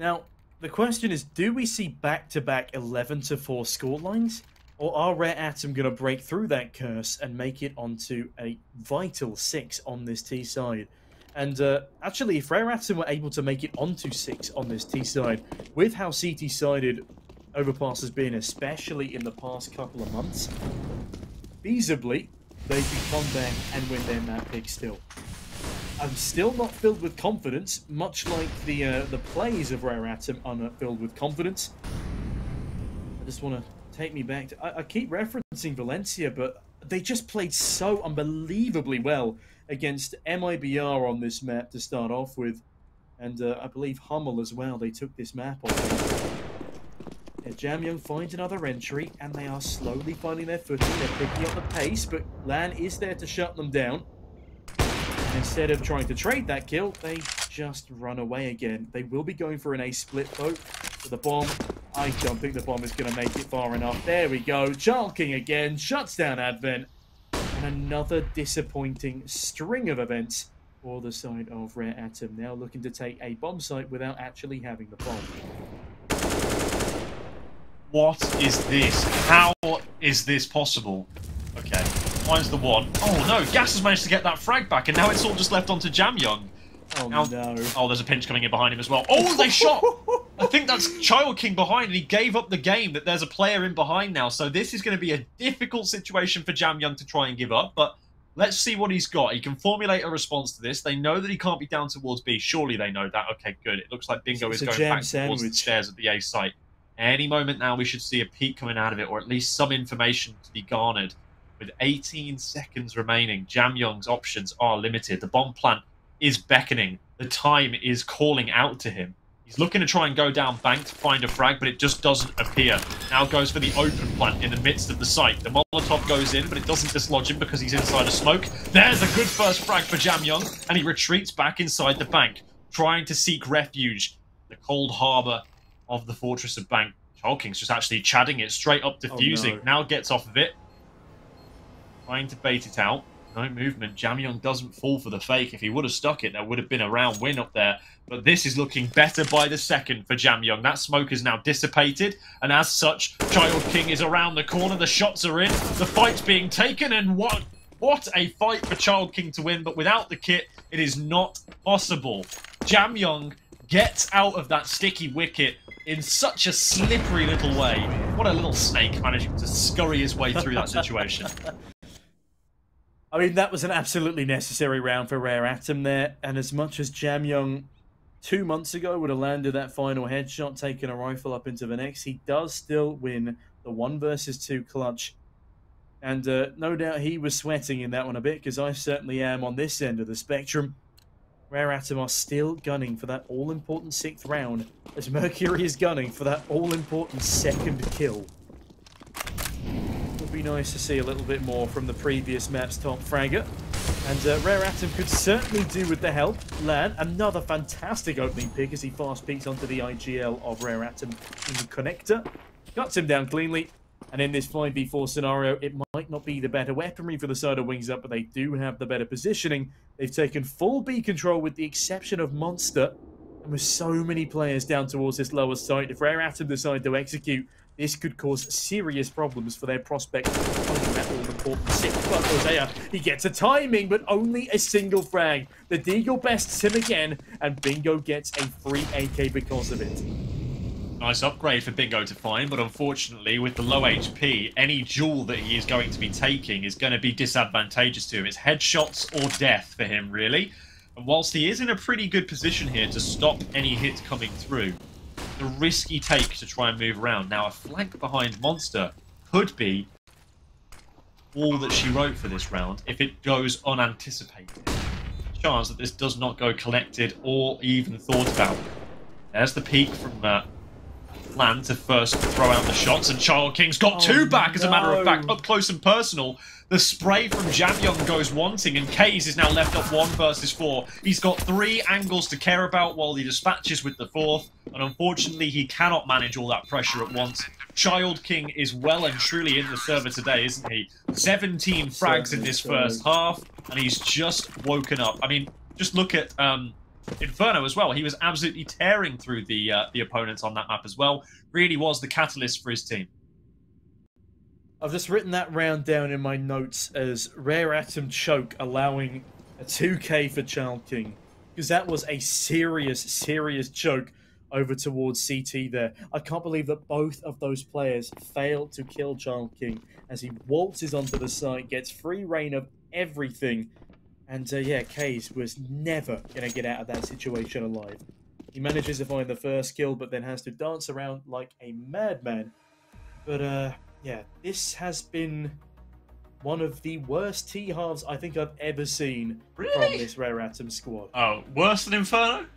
Now, the question is, do we see back-to-back 11-4 scorelines? Or are Rare Atom going to break through that curse and make it onto a vital 6 on this T side? And actually, if Rare Atom were able to make it onto 6 on this T side, with how CT-sided Overpass has been, especially in the past couple of months, feasibly, they can come back and win their map pick still. I'm still not filled with confidence, much like the plays of Rare Atom are not filled with confidence. I just want to take me back to... I keep referencing Valencia, but they just played so unbelievably well against MIBR on this map to start off with. And I believe Hummel as well, they took this map off. Yeah, Jamyoung finds another entry, and they are slowly finding their footing. They're picking up the pace, but Lan is there to shut them down. And instead of trying to trade that kill, they just run away again. They will be going for an A split though. But the bomb, I don't think the bomb is going to make it far enough. There we go. Child King again, shuts down Advent. And another disappointing string of events for the side of Rare Atom. Now looking to take a bomb site without actually having the bomb. What is this? How is this possible? Okay. Finds the one. Oh no, Gas has managed to get that frag back, and now it's all just left onto Jamyoung. Oh now, no. Oh, there's a pinch coming in behind him as well. Oh, they shot! I think that's Child King behind, and he gave up the game that there's a player in behind now. So this is going to be a difficult situation for Jamyoung to try and give up, but let's see what he's got. He can formulate a response to this. They know that he can't be down towards B. Surely they know that. Okay, good. It looks like Bingo is going back towards the stairs at the A site. Any moment now, we should see a peek coming out of it, or at least some information to be garnered. With 18 seconds remaining, Jamyoung's options are limited. The bomb plant is beckoning. The time is calling out to him. He's looking to try and go down bank to find a frag, but it just doesn't appear. Now goes for the open plant in the midst of the site. The Molotov goes in, but it doesn't dislodge him because he's inside a smoke. There's a good first frag for Jamyoung, and he retreats back inside the bank, trying to seek refuge. The cold harbour of the Fortress of Bank. Chalking's just actually chadding it straight up, defusing. Oh, no. Now gets off of it. Trying to bait it out. No movement. Jamyoung doesn't fall for the fake. If he would have stuck it, there would have been a round win up there. But this is looking better by the second for Jamyoung. That smoke is now dissipated. And as such, Child King is around the corner. The shots are in. The fight's being taken. And what a fight for Child King to win. But without the kit, it is not possible. Jamyoung gets out of that sticky wicket in such a slippery little way. What a little snake managing to scurry his way through that situation. I mean, that was an absolutely necessary round for Rare Atom there, and as much as Jamyoung 2 months ago would have landed that final headshot, taking a rifle up into the next, he does still win the 1 versus 2 clutch. And no doubt he was sweating in that one a bit, because I certainly am on this end of the spectrum. Rare Atom are still gunning for that all-important 6th round, as Mercury is gunning for that all-important 2nd kill. Would be nice to see a little bit more from the previous map's top fragger. And Rare Atom could certainly do with the help. Lan, another fantastic opening pick as he fast peeks onto the IGL of Rare Atom in the connector. Cuts him down cleanly. And in this 5v4 scenario, it might not be the better weaponry for the side of Wings Up, but they do have the better positioning. They've taken full B control with the exception of Monster. And with so many players down towards this lower site, if Rare Atom decide to execute, this could cause serious problems for their prospect of finding that all-important 6. But Hosea, he gets a timing, but only a single frag. The Deagle bests him again, and Bingo gets a free AK because of it. Nice upgrade for Bingo to find, but unfortunately, with the low HP, any duel that he is going to be taking is going to be disadvantageous to him. It's headshots or death for him, really. And whilst he is in a pretty good position here to stop any hits coming through, the risky take to try and move around. Now, a flank behind Monster could be all that she wrote for this round if it goes unanticipated. Chance that this does not go collected or even thought about. There's the peak from Lan to first throw out the shots, and Child King's got 2 back, as a matter of fact, up close and personal. The spray from Jamyoung goes wanting, and Kays is now left up 1 versus 4. He's got 3 angles to care about while he dispatches with the 4th, and unfortunately he cannot manage all that pressure at once. Child King is well and truly in the server today, isn't he? 17 frags in this first half, and he's just woken up. I mean, just look at Inferno as well. He was absolutely tearing through the opponents on that map as well. Really was the catalyst for his team. I've just written that round down in my notes as Rare Atom choke, allowing a 2k for Child King. Because that was a serious choke over towards CT there. I can't believe that both of those players failed to kill Child King as he waltzes onto the site, gets free reign of everything. And yeah, Kays was never going to get out of that situation alive. He manages to find the first kill, but then has to dance around like a madman. But yeah, this has been one of the worst T-halves I think I've ever seen from this Rare Atom squad. Oh, worse than Inferno?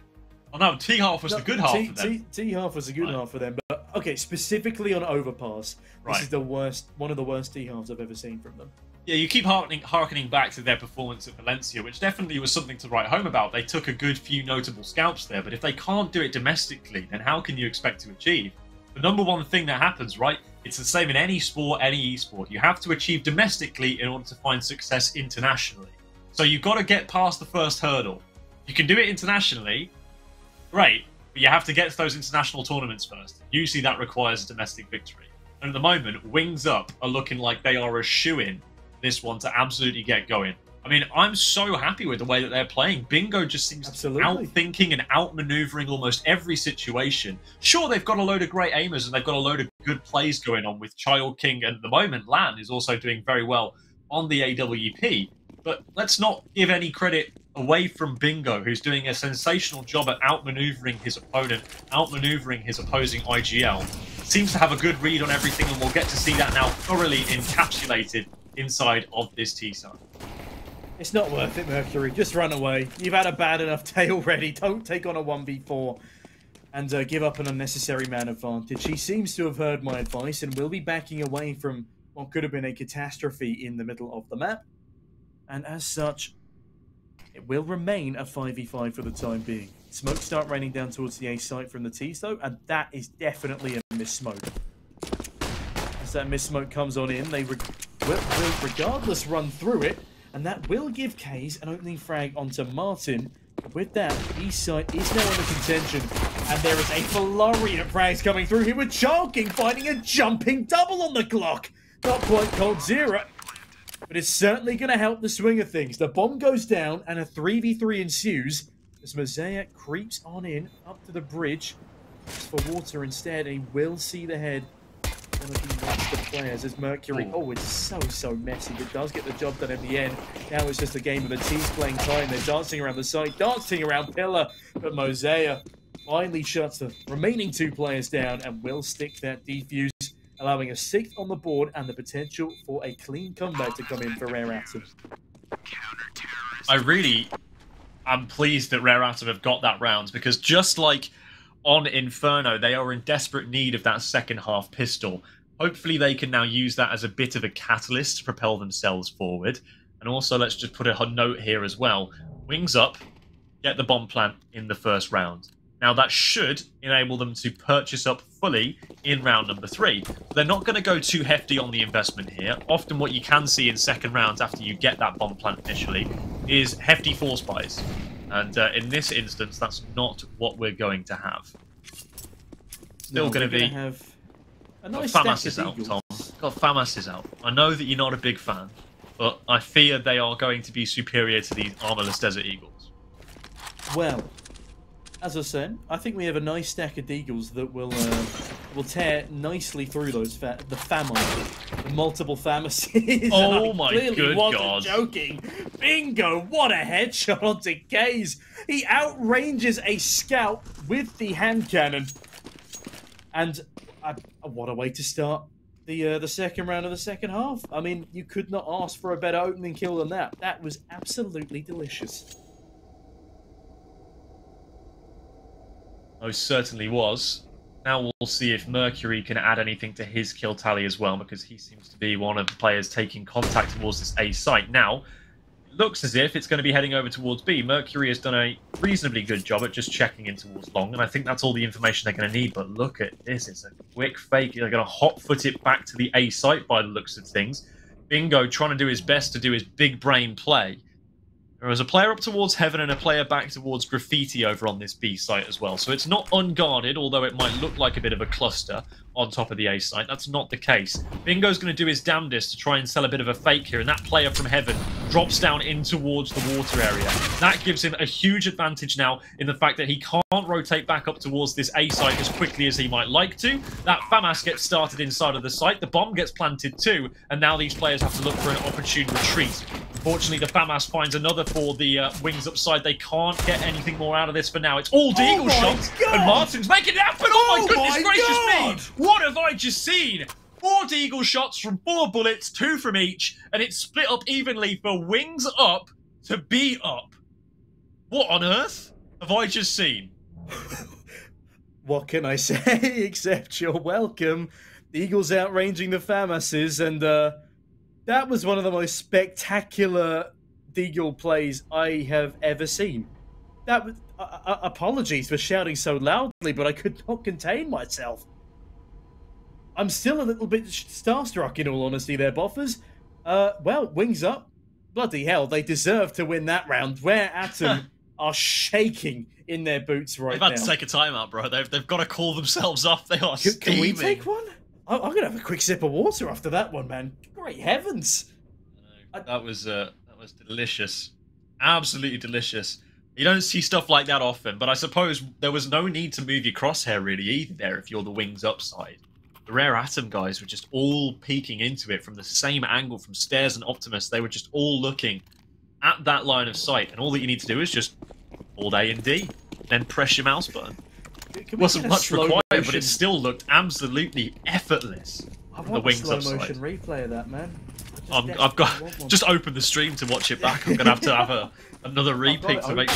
Oh no, T-half was the good half for them. T-half was a good half for them, but okay, specifically on Overpass, this is the worst, one of the worst T-halves I've ever seen from them. Yeah, you keep harkening back to their performance at Valencia, which definitely was something to write home about. They took a good few notable scalps there, but if they can't do it domestically, then how can you expect to achieve? The number one thing that happens, right? It's the same in any sport, any esport. You have to achieve domestically in order to find success internationally. So you've got to get past the first hurdle. You can do it internationally, great, but you have to get to those international tournaments first. Usually that requires a domestic victory. And at the moment, Wings Up are looking like they are a shoo-in this one to absolutely get going. I mean, I'm so happy with the way that they're playing. Bingo just seems to be out-thinking and out-maneuvering almost every situation. Sure, they've got a load of great aimers and they've got a load of good plays going on with Child King, and at the moment, Lan is also doing very well on the AWP. But let's not give any credit away from Bingo, who's doing a sensational job at out-maneuvering his opponent, out-maneuvering his opposing IGL. Seems to have a good read on everything, and we'll get to see that now thoroughly encapsulated inside of this T-side. It's not worth it, Mercury. Just run away. You've had a bad enough day already. Don't take on a 1v4 and give up an unnecessary man advantage. He seems to have heard my advice and will be backing away from what could have been a catastrophe in the middle of the map. And as such, it will remain a 5v5 for the time being. Smoke start raining down towards the A site from the T's though, and that is definitely a miss smoke. As that miss smoke comes on in, they will regardless run through it, and that will give Kays an opening frag onto Martin. With that, East side is now under contention, and there is a flurry of frags coming through here with Child King finding a jumping double on the clock. Not quite cold zero, but it's certainly going to help the swing of things. The bomb goes down, and a 3v3 ensues as Mosaic creeps on in up to the bridge. For water instead, and he will see the head. The players as Mercury. Oh, it's so messy, but does get the job done in the end. Now it's just a game of the teams playing time. They're dancing around the site, dancing around Pillar, but Mosaic finally shuts the remaining two players down and will stick that defuse, allowing a 6th on the board and the potential for a clean comeback to come in for Rare Atom. I really am pleased that Rare Atom have got that round, because just like on Inferno, they are in desperate need of that second half pistol. Hopefully they can now use that as a bit of a catalyst to propel themselves forward. And also, let's just put a note here as well. Wings Up, get the bomb plant in the first round. Now that should enable them to purchase up fully in round number 3. They're not going to go too hefty on the investment here. Often what you can see in second rounds after you get that bomb plant initially is hefty force buys. And in this instance, that's not what we're going to have. Still going to be... have a nice FAMAS is out, Tom. FAMAS is out. I know that you're not a big fan, but I fear they are going to be superior to these armorless Desert Eagles. Well, as I said, I think we have a nice stack of Deagles that will tear nicely through those the FAMAS, the multiple FAMASes. Oh my good God! Joking, Bingo! What a headshot onto Kays. He outranges a scout with the hand cannon, and what a way to start the second round of the second half. I mean, you could not ask for a better opening kill than that. That was absolutely delicious. Most certainly was. Now we'll see if Mercury can add anything to his kill tally as well, because he seems to be one of the players taking contact towards this A site. Now, it looks as if it's going to be heading over towards B. Mercury has done a reasonably good job at just checking in towards long, and I think that's all the information they're going to need. But look at this. It's a quick fake. They're going to hot-foot it back to the A site by the looks of things. Bingo trying to do his best to do his big brain play. There is a player up towards Heaven and a player back towards Graffiti over on this B site as well. So it's not unguarded, although it might look like a bit of a cluster on top of the A site. That's not the case. Bingo's going to do his damnedest to try and sell a bit of a fake here, and that player from Heaven drops down in towards the water area. That gives him a huge advantage now in the fact that he can't rotate back up towards this A site as quickly as he might like to. That FAMAS gets started inside of the site, the bomb gets planted too, and now these players have to look for an opportune retreat. Unfortunately, the FAMAS finds another for the wings upside. They can't get anything more out of this for now. It's all Deagle shots, and Martin's making it happen. Oh my goodness gracious me! What have I just seen? 4 Deagle shots from 4 bullets, 2 from each, and it's split up evenly for wings up to B up. What on earth have I just seen? What can I say except you're welcome? The Eagles outranging the FAMASes, and that was one of the most spectacular Deagle plays I have ever seen. That was, apologies for shouting so loudly, but I could not contain myself. I'm still a little bit starstruck, in all honesty, there, Boffers. Well, wings up. Bloody hell, they deserve to win that round. Rare Atom are shaking in their boots right now. They've had to take a timeout, bro. They've got to call themselves off. They are steaming. Can we take one? I'm going to have a quick sip of water after that one, man. Great heavens. That was delicious. Absolutely delicious. You don't see stuff like that often, but I suppose there was no need to move your crosshair really either there if you're the wings upside. The Rare Atom guys were just all peeking into it from the same angle from Stairs and Optimus. They were just all looking at that line of sight, and all that you need to do is just hold A and D, then press your mouse button. It wasn't much required, but it still looked absolutely effortless. I want the wings a slow motion replay of that, man. I've got just opened the stream to watch it back. I'm gonna have to another repeat to make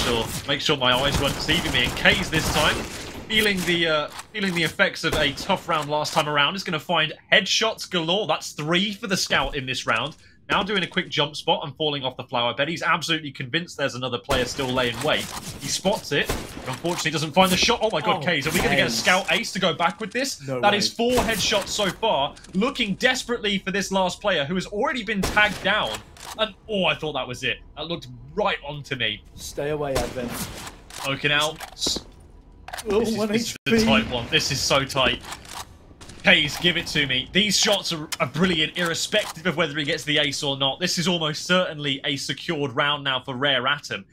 sure my eyes weren't deceiving me. And K's this time, feeling the effects of a tough round last time around, is going to find headshots galore. That's 3 for the scout in this round. Now doing a quick jump spot and falling off the flower bed. He's absolutely convinced there's another player still laying wait. He spots it, but unfortunately doesn't find the shot. Oh my god, Kays, are we going to get a scout ace to go back with this? No That way. is 4 headshots so far, looking desperately for this last player who has already been tagged down. And oh, I thought that was it. That looked right onto me. Stay away, Advent. Poking out. Oh, This is the tight one. This is so tight. Hayes, give it to me. These shots are brilliant, irrespective of whether he gets the ace or not. This is almost certainly a secured round now for Rare Atom.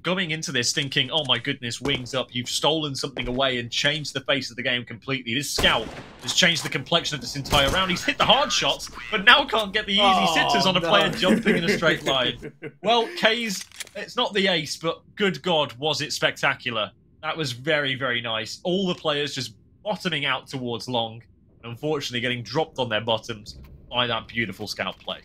Going into this thinking, oh my goodness, wings up, you've stolen something away and changed the face of the game completely. This scout has changed the complexion of this entire round. He's hit the hard shots, but now can't get the easy sitters on a player jumping in a straight line. Well, K's, it's not the ace, but good God, was it spectacular. That was very, very nice. All the players just bottoming out towards long, and unfortunately getting dropped on their bottoms by that beautiful scout play.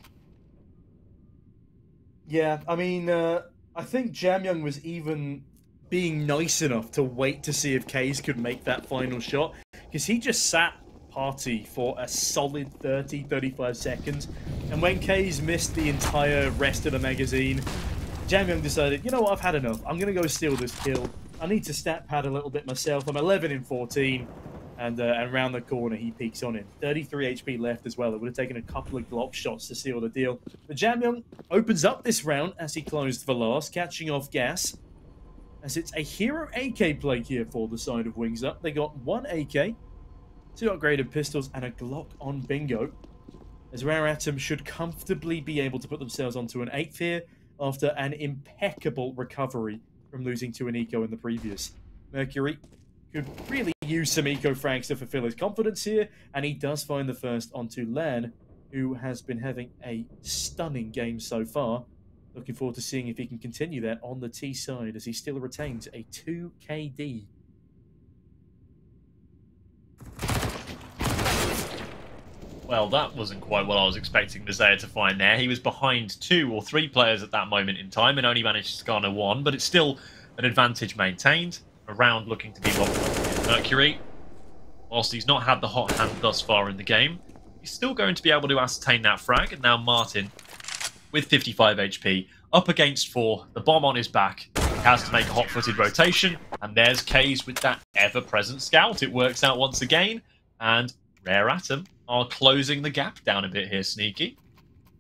Yeah, I mean, I think Jamyoung was even being nice enough to wait to see if Kays could make that final shot, because he just sat party for a solid 30-35 seconds, and when Kays missed the entire rest of the magazine, Jamyoung decided, you know what, I've had enough. I'm going to go steal this kill. I need to stat pad a little bit myself. I'm 11 in 14. And round the corner, he peeks on him. 33 HP left as well. It would have taken a couple of Glock shots to seal the deal. But Jamyoung opens up this round as he closed for last, catching off gas. As it's a Hero AK play here for the side of Wings Up. They got 1 AK, 2 upgraded pistols, and a Glock on Bingo. As Rare Atom should comfortably be able to put themselves onto an 8th here after an impeccable recovery from losing to an eco in the previous. Mercury could really use some eco frags to fulfill his confidence here, and he does find the first onto Lan, who has been having a stunning game so far. Looking forward to seeing if he can continue that on the T side, as he still retains a 2 KD. Well, that wasn't quite what I was expecting Mazaya to find there. He was behind 2 or 3 players at that moment in time and only managed to garner 1, but it's still an advantage maintained. A round looking to be locked up. Mercury, whilst he's not had the hot hand thus far in the game, he's still going to be able to ascertain that frag. And now Martin, with 55 HP, up against 4, the bomb on his back. He has to make a hot-footed rotation, and there's Kays with that ever-present scout. It works out once again, and Rare Atom are closing the gap down a bit here, Sneaky.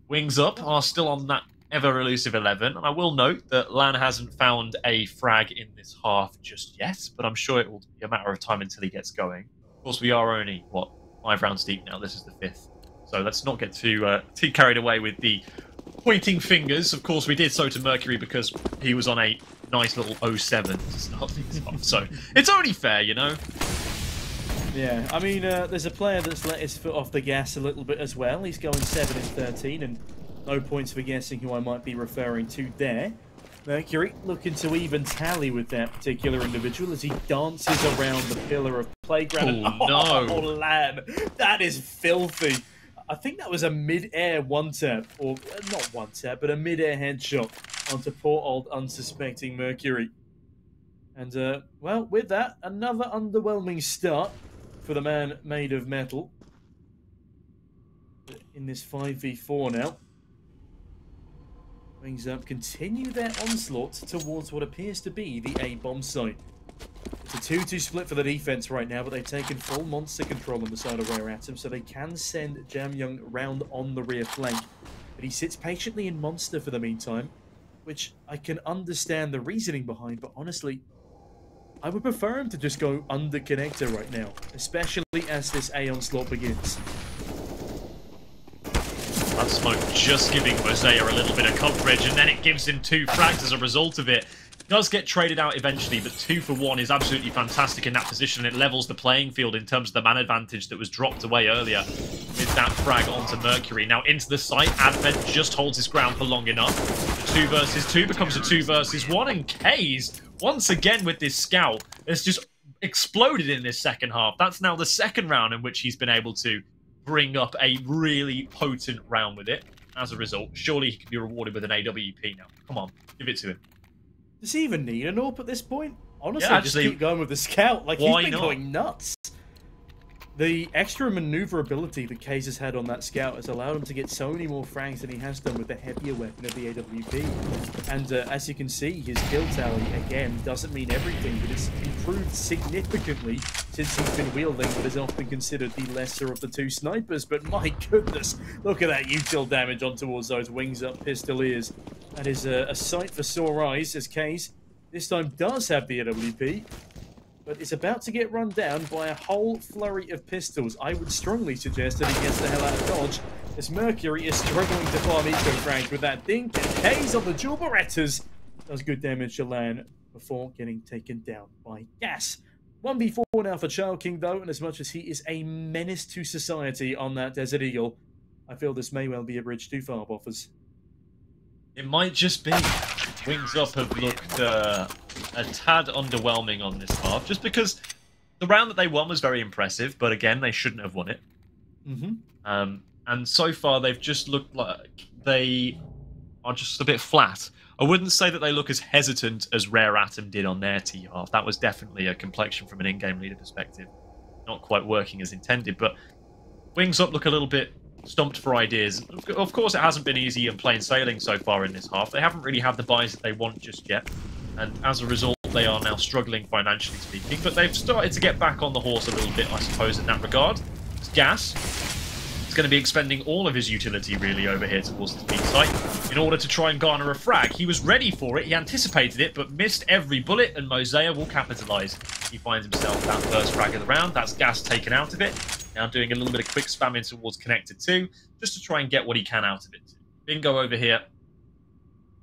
Wings Up are still on that ever elusive 11. And I will note that Lan hasn't found a frag in this half just yet, but I'm sure it will be a matter of time until he gets going. Of course, we are only, what, 5 rounds deep now. This is the 5th. So let's not get too carried away with the pointing fingers. Of course, we did so to Mercury because he was on a nice little 07 to start things off. So it's only fair, you know? Yeah, I mean, there's a player that's let his foot off the gas a little bit as well. He's going 7 in 13, and no points for guessing who I might be referring to there. Mercury looking to even tally with that particular individual as he dances around the pillar of playground. Oh, no. Oh, Lan, that is filthy. I think that was a mid-air one-tap, or not one-tap, but a mid-air headshot onto poor old unsuspecting Mercury. And, well, with that, another underwhelming start for the man made of metal in this 5v4 now. Wings Up continue their onslaught towards what appears to be the A bomb site. It's a 2-2 split for the defense right now, but they've taken full monster control on the side of Rare Atom, so they can send Jam Young round on the rear flank. But he sits patiently in monster for the meantime, which I can understand the reasoning behind, but honestly, I would prefer him to just go under connector right now, especially as this A onslaught begins. That smoke just giving Mosea a little bit of coverage, and then it gives him 2 frags as a result of it. He does get traded out eventually, but 2 for 1 is absolutely fantastic in that position. It levels the playing field in terms of the man advantage that was dropped away earlier with that frag onto Mercury. Now into the site, Advent just holds his ground for long enough. The 2 versus 2 becomes a 2 versus 1, and Kays, once again with this scout, has just exploded in this second half. That's now the second round in which he's been able to bring up a really potent round with it. As a result, surely he can be rewarded with an AWP now. Come on, give it to him. Does he even need an AWP at this point? Honestly, yeah, just keep going with the scout. Like, he's been going nuts. The extra maneuverability that Kays has had on that scout has allowed him to get so many more frags than he has done with the heavier weapon of the AWP. And as you can see, his kill tally, again, doesn't mean everything, but it's improved significantly since he's been wielding what is often considered the lesser of the 2 snipers. But my goodness, look at that util damage on towards those Wings Up pistoliers. That is a sight for sore eyes, as Kays this time does have the AWP. But it's about to get run down by a whole flurry of pistols. I would strongly suggest that he gets the hell out of dodge, as Mercury is struggling to farm eco-frags with that dink, and Kays on the dual Berettas does good damage to Lan before getting taken down by Gas. 1v4 now for Child King, though, and as much as he is a menace to society on that Desert Eagle, I feel this may well be a bridge too far, Boffers. It might just be. Wings Up have looked a tad underwhelming on this half, just because the round that they won was very impressive, but again, they shouldn't have won it. And so far, they've just looked like they are just a bit flat. I wouldn't say that they look as hesitant as Rare Atom did on their T half. That was definitely a complexion from an in-game leader perspective. Not quite working as intended, but Wings Up look a little bit stumped for ideas. Of course, it hasn't been easy and plain sailing so far in this half. They haven't really had the buys that they want just yet, and as a result, they are now struggling financially speaking, but they've started to get back on the horse a little bit, I suppose, in that regard. It's Gas. He's going to be expending all of his utility, really, over here towards the B site in order to try and garner a frag. He was ready for it, he anticipated it, but missed every bullet, and Mosea will capitalise. He finds himself that first frag of the round. That's Gas taken out of it. Now doing a little bit of quick spamming towards Connector 2, just to try and get what he can out of it. Bingo over here,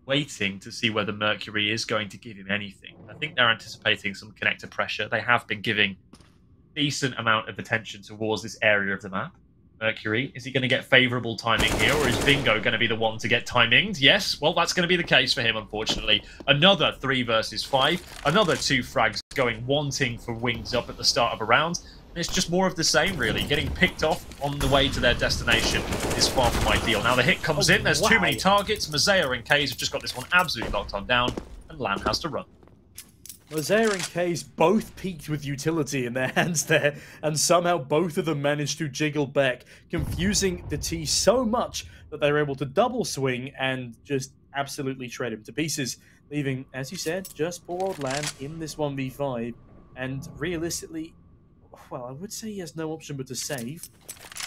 waiting to see whether Mercury is going to give him anything. I think they're anticipating some Connector pressure. They have been giving a decent amount of attention towards this area of the map. Mercury, is he going to get favourable timing here, or is Bingo going to be the one to get timinged? Yes, well, that's going to be the case for him, unfortunately. Another 3 versus 5, another 2 frags going wanting for Wings Up at the start of a round. It's just more of the same, really. Getting picked off on the way to their destination is far from ideal. Now the hit comes in. There's too many targets. Mosea and Kays have just got this one absolutely locked on down, and Lan has to run. Mosea and Kays both peaked with utility in their hands there, and somehow both of them managed to jiggle back, confusing the T so much that they were able to double swing and just absolutely shred him to pieces, leaving, as you said, just poor old Lan in this 1v5, and realistically, well, I would say he has no option but to save.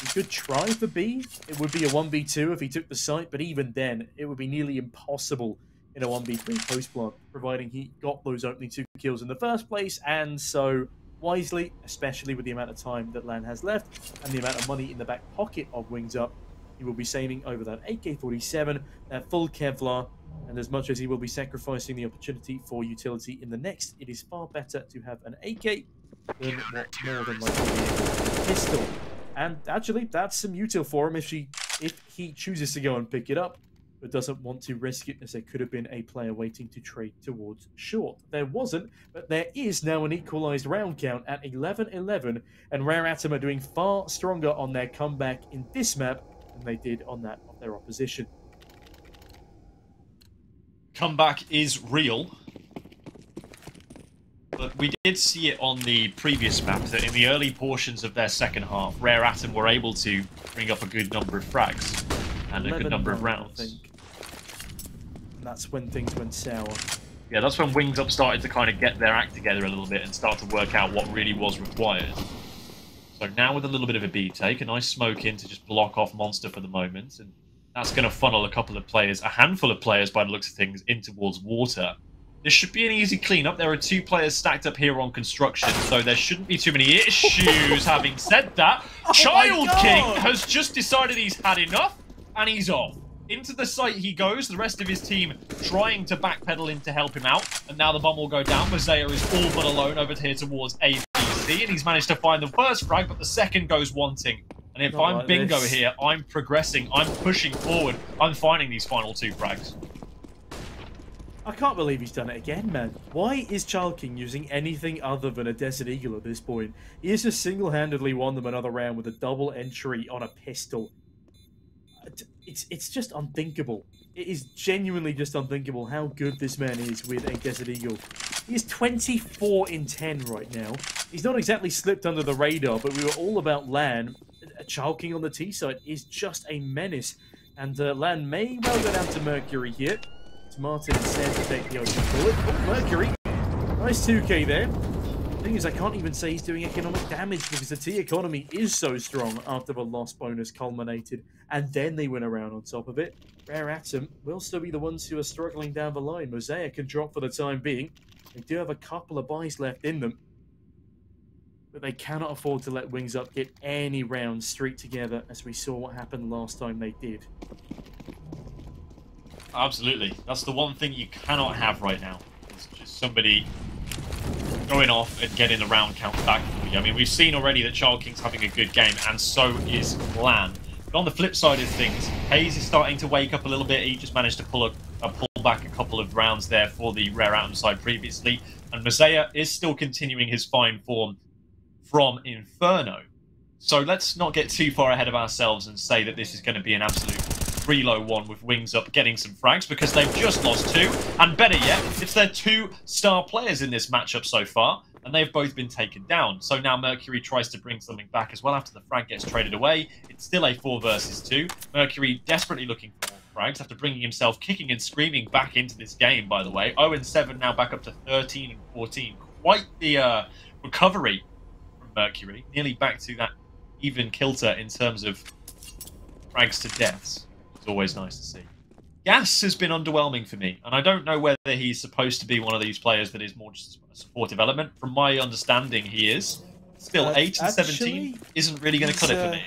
He could try for B. It would be a 1v2 if he took the site, but even then, it would be nearly impossible in a 1v3 post-plant, providing he got those opening 2 kills in the first place, and so wisely, especially with the amount of time that LAN has left and the amount of money in the back pocket of Wings Up, he will be saving over that AK-47, that full Kevlar, and as much as he will be sacrificing the opportunity for utility in the next, it is far better to have an AK than what more than likely is a pistol. And actually, that's some util for him if he chooses to go and pick it up, but doesn't want to risk it, as there could have been a player waiting to trade towards short. There wasn't, but there is now an equalized round count at 11-11, and Rare Atom are doing far stronger on their comeback in this map than they did on that of their opposition. Comeback is real. But we did see it on the previous map that in the early portions of their second half, Rare Atom were able to bring up a good number of frags and a good number of rounds. I think. And that's when things went sour. Yeah, that's when Wings Up started to kind of get their act together a little bit and start to work out what really was required. So now with a little bit of a B take, a nice smoke in to just block off Monster for the moment, and that's going to funnel a couple of players, a handful of players by the looks of things, in towards water. This should be an easy cleanup. There are 2 players stacked up here on construction, so there shouldn't be too many issues. Having said that, Child King has just decided he's had enough, and he's off. Into the site he goes, the rest of his team trying to backpedal in to help him out, and now the bomb will go down. Mosea is all but alone over here towards ABC, and he's managed to find the first frag, but the second goes wanting. And if I'm like Bingo this. here, I'm progressing, I'm pushing forward, I'm finding these final 2 frags. I can't believe he's done it again, man. Why is Child King using anything other than a Desert Eagle at this point? He has just single-handedly won them another round with a double entry on a pistol. It's just unthinkable. It is genuinely just unthinkable how good this man is with a Desert Eagle. He is 24 in 10 right now. He's not exactly slipped under the radar, but we were all about LAN. Child King on the T side is just a menace. And LAN may well go down to Mercury here. Martin instead to take the open bullet. Oh, Mercury. Nice 2k there. The thing is, I can't even say he's doing economic damage because the T economy is so strong after the loss bonus culminated, and then they went around on top of it. Rare Atom will still be the ones who are struggling down the line. Mosea can drop for the time being. They do have a couple of buys left in them, but they cannot afford to let Wings Up get any rounds streaked together, as we saw what happened last time they did. Absolutely. That's the one thing you cannot have right now. It's just somebody going off and getting the round count back for you. I mean, we've seen already that Child King's having a good game, and so is LAN. But on the flip side of things, Hayes is starting to wake up a little bit. He just managed to pull back a couple of rounds there for the Rare Atom side previously. And Mosea is still continuing his fine form from Inferno. So let's not get too far ahead of ourselves and say that this is going to be an absolute reload one with Wings Up getting some frags, because they've just lost 2, and better yet, it's their 2 star players in this matchup so far, and they've both been taken down. So now Mercury tries to bring something back as well after the frag gets traded away. It's still a 4 versus 2. Mercury desperately looking for more frags after bringing himself kicking and screaming back into this game, by the way. 0-7 now, back up to 13 and 14. Quite the recovery from Mercury, nearly back to that even kilter in terms of frags to deaths. Always nice to see. Gas has been underwhelming for me, and I don't know whether he's supposed to be one of these players that is more just a supportive element. From my understanding, he is. Still, 8 and 17 isn't really going to cut it for me.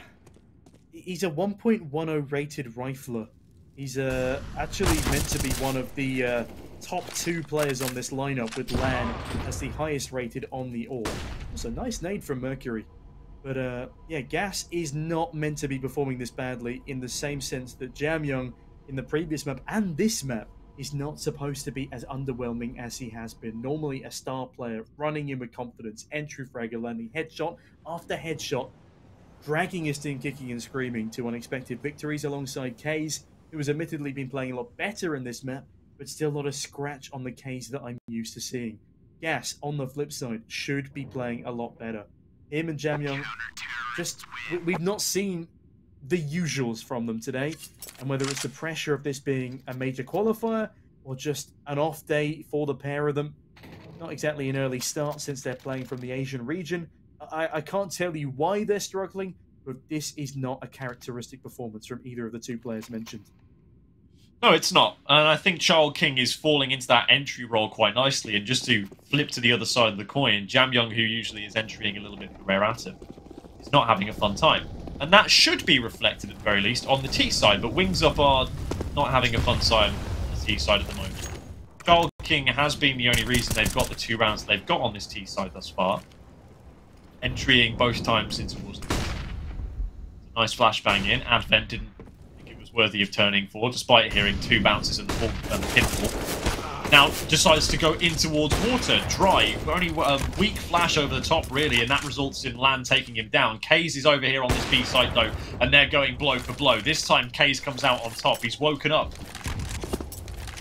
He's a 1.10 rated rifler. He's actually meant to be one of the top 2 players on this lineup, with LAN as the highest rated on the AWP. It's a nice nade from Mercury. But yeah, Gas is not meant to be performing this badly, in the same sense that Jamyoung in the previous map and this map is not supposed to be as underwhelming as he has been. Normally a star player running in with confidence, entry fragger, landing headshot after headshot, dragging his team kicking and screaming to unexpected victories alongside Kaze, who has admittedly been playing a lot better in this map, but still not a scratch on the Kaze that I'm used to seeing. Gas, on the flip side, should be playing a lot better. Him and Jamyoung, we've not seen the usuals from them today, and whether it's the pressure of this being a major qualifier or just an off day for the pair of them, not exactly an early start since they're playing from the Asian region. I can't tell you why they're struggling, but this is not a characteristic performance from either of the two players mentioned. No, it's not. And I think Child King is falling into that entry role quite nicely. And just to flip to the other side of the coin, Jamyoung, who usually is entering a little bit for Rare Atom, is not having a fun time. And that should be reflected, at the very least, on the T side. But Wings Up are not having a fun time on the T side at the moment. Child King has been the only reason they've got the 2 rounds that they've got on this T side thus far. Entering both times into towards the nice flashbang in. Advent didn't think it was worthy of turning for, despite hearing 2 bounces and the pinfall. Now decides to go in towards water, dry. Only a weak flash over the top, really, and that results in Lan taking him down. Kaze is over here on this B side, though, and they're going blow for blow. This time, Kaze comes out on top. He's woken up.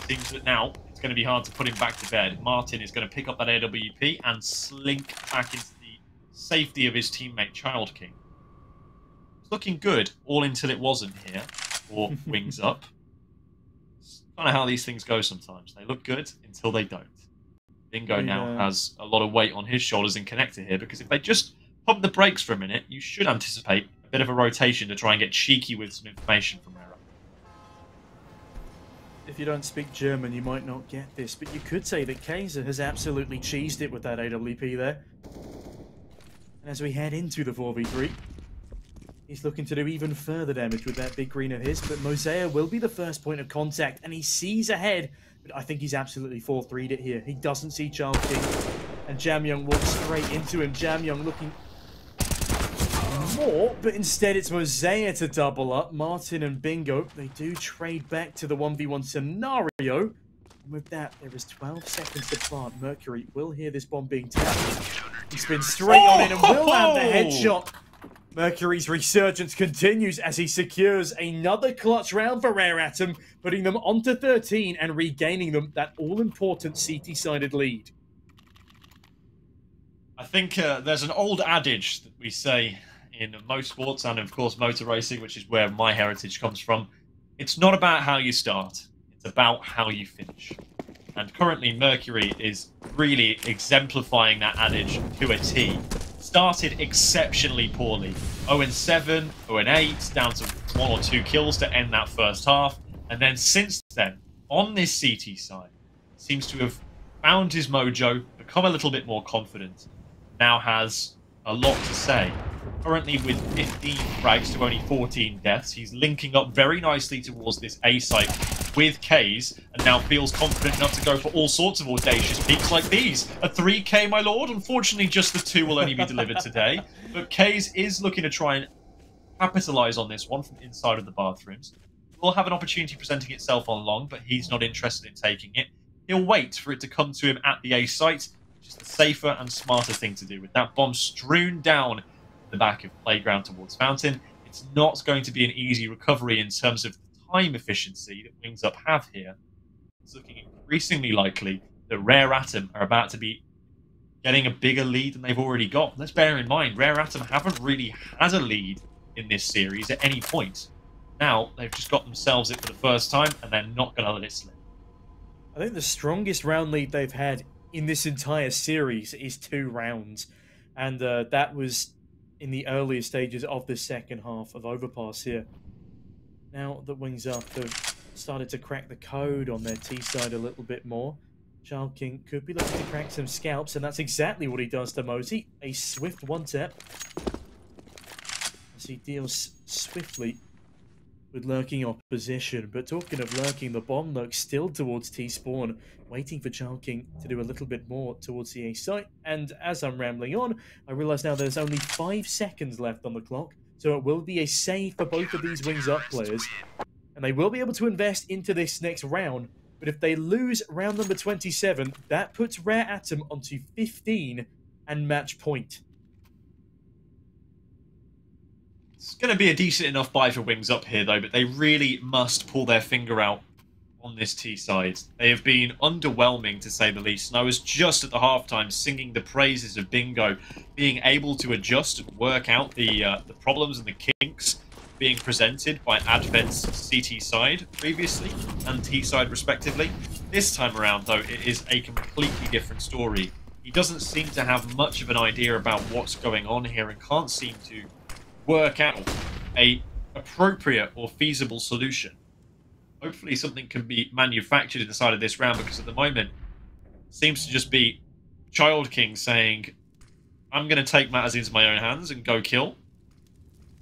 Seems that now it's going to be hard to put him back to bed. Martin is going to pick up that AWP and slink back into the safety of his teammate, Child King. It's looking good, all until it wasn't here, or Wings Up. It's kind of how these things go sometimes. They look good until they don't. Bingo now has a lot of weight on his shoulders in connector here, because if they just pump the brakes for a minute, you should anticipate a bit of a rotation to try and get cheeky with some information from Rare. If you don't speak German, you might not get this, but you could say that Kaiser has absolutely cheesed it with that AWP there. And as we head into the 4v3, he's looking to do even further damage with that big green of his, but Mosea will be the first point of contact, and he sees ahead, but I think he's absolutely 4-3'd it here. He doesn't see Child King, and Jamyoung walks straight into him. Jamyoung looking more, but instead it's Mosea to double up. Martin and Bingo, they do trade back to the 1v1 scenario. And with that, there is 12 seconds to plant. Mercury will hear this bomb being tapped. He spins straight on in and will land the headshot. Mercury's resurgence continues as he secures another clutch round for Rare Atom, putting them onto 13 and regaining them that all-important CT-sided lead. I think there's an old adage that we say in motorsports and, of course, motor racing, which is where my heritage comes from. It's not about how you start, it's about how you finish. And currently, Mercury is really exemplifying that adage to a T. Started exceptionally poorly. 0-7, 0-8, down to 1 or 2 kills to end that first half. And then since then, on this CT side, seems to have found his mojo, become a little bit more confident, now has a lot to say. Currently with 15 frags to only 14 deaths, he's linking up very nicely towards this A site with Kaze, and now feels confident enough to go for all sorts of audacious peaks like these. A 3K, my lord. Unfortunately, just the 2 will only be delivered today. But Kaze is looking to try and capitalize on this one from inside of the bathrooms. Will have an opportunity presenting itself on long, but he's not interested in taking it. He'll wait for it to come to him at the A site, which is the safer and smarter thing to do. With that bomb strewn down the back of Playground towards Fountain, it's not going to be an easy recovery in terms of the time efficiency that Wings Up have here. It's looking increasingly likely that Rare Atom are about to be getting a bigger lead than they've already got. Let's bear in mind, Rare Atom haven't really had a lead in this series at any point. Now, they've just got themselves it for the first time, and they're not going to let it slip. I think the strongest round lead they've had in this entire series is 2 rounds. And that was in the earlier stages of the second half of Overpass here. Now that Wings Up have started to crack the code on their T side a little bit more, Child King could be looking to crack some scalps, and that's exactly what he does to Mosey. A swift one-tap as he deals swiftly with lurking opposition. But talking of lurking, the bomb lurks still towards T-spawn, waiting for Child King to do a little bit more towards the A site. And as I'm rambling on, I realise now there's only 5 seconds left on the clock, so it will be a save for both of these Wings Up players, and they will be able to invest into this next round. But if they lose round number 27, that puts Rare Atom onto 15 and match point. It's going to be a decent enough buy for Wings Up here, though, but they really must pull their finger out on this T side. They have been underwhelming, to say the least, and I was just at the halftime singing the praises of Bingo, being able to adjust and work out the problems and the kinks being presented by Advent's CT side previously and T side respectively. This time around, though, it is a completely different story. He doesn't seem to have much of an idea about what's going on here and can't seem to work out a appropriate or feasible solution. Hopefully something can be manufactured inside of this round, because at the moment it seems to just be Child King saying, I'm going to take matters into my own hands and go kill.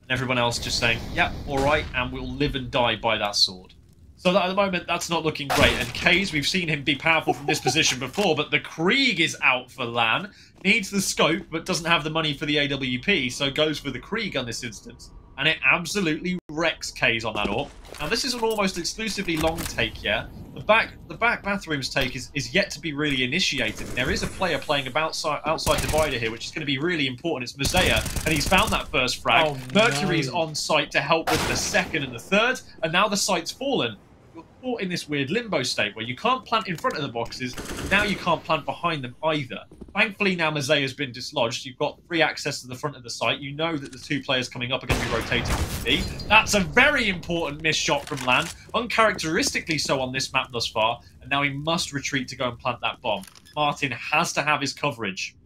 And everyone else just saying, yeah, alright, and we'll live and die by that sword. So that at the moment, that's not looking great. And Kays, we've seen him be powerful from this position before, but the Krieg is out for Lan. Needs the scope, but doesn't have the money for the AWP, so goes for the Krieg on this instance. And it absolutely wrecks Kays on that AWP. Now, this is an almost exclusively long take, yeah? The back bathrooms take is yet to be really initiated. There is a player playing outside divider here, which is going to be really important. It's Mosea, and he's found that first frag. Oh, Mercury's no. on site to help with the second and the third, and now the site's fallen. You're caught in this weird limbo state where you can't plant in front of the boxes, now you can't plant behind them either. Thankfully, now Mosea has been dislodged. You've got free access to the front of the site. You know that the two players coming up are going to be rotating to B. That's a very important missed shot from Lan, uncharacteristically so on this map thus far, and now he must retreat to go and plant that bomb. Martin has to have his coverage.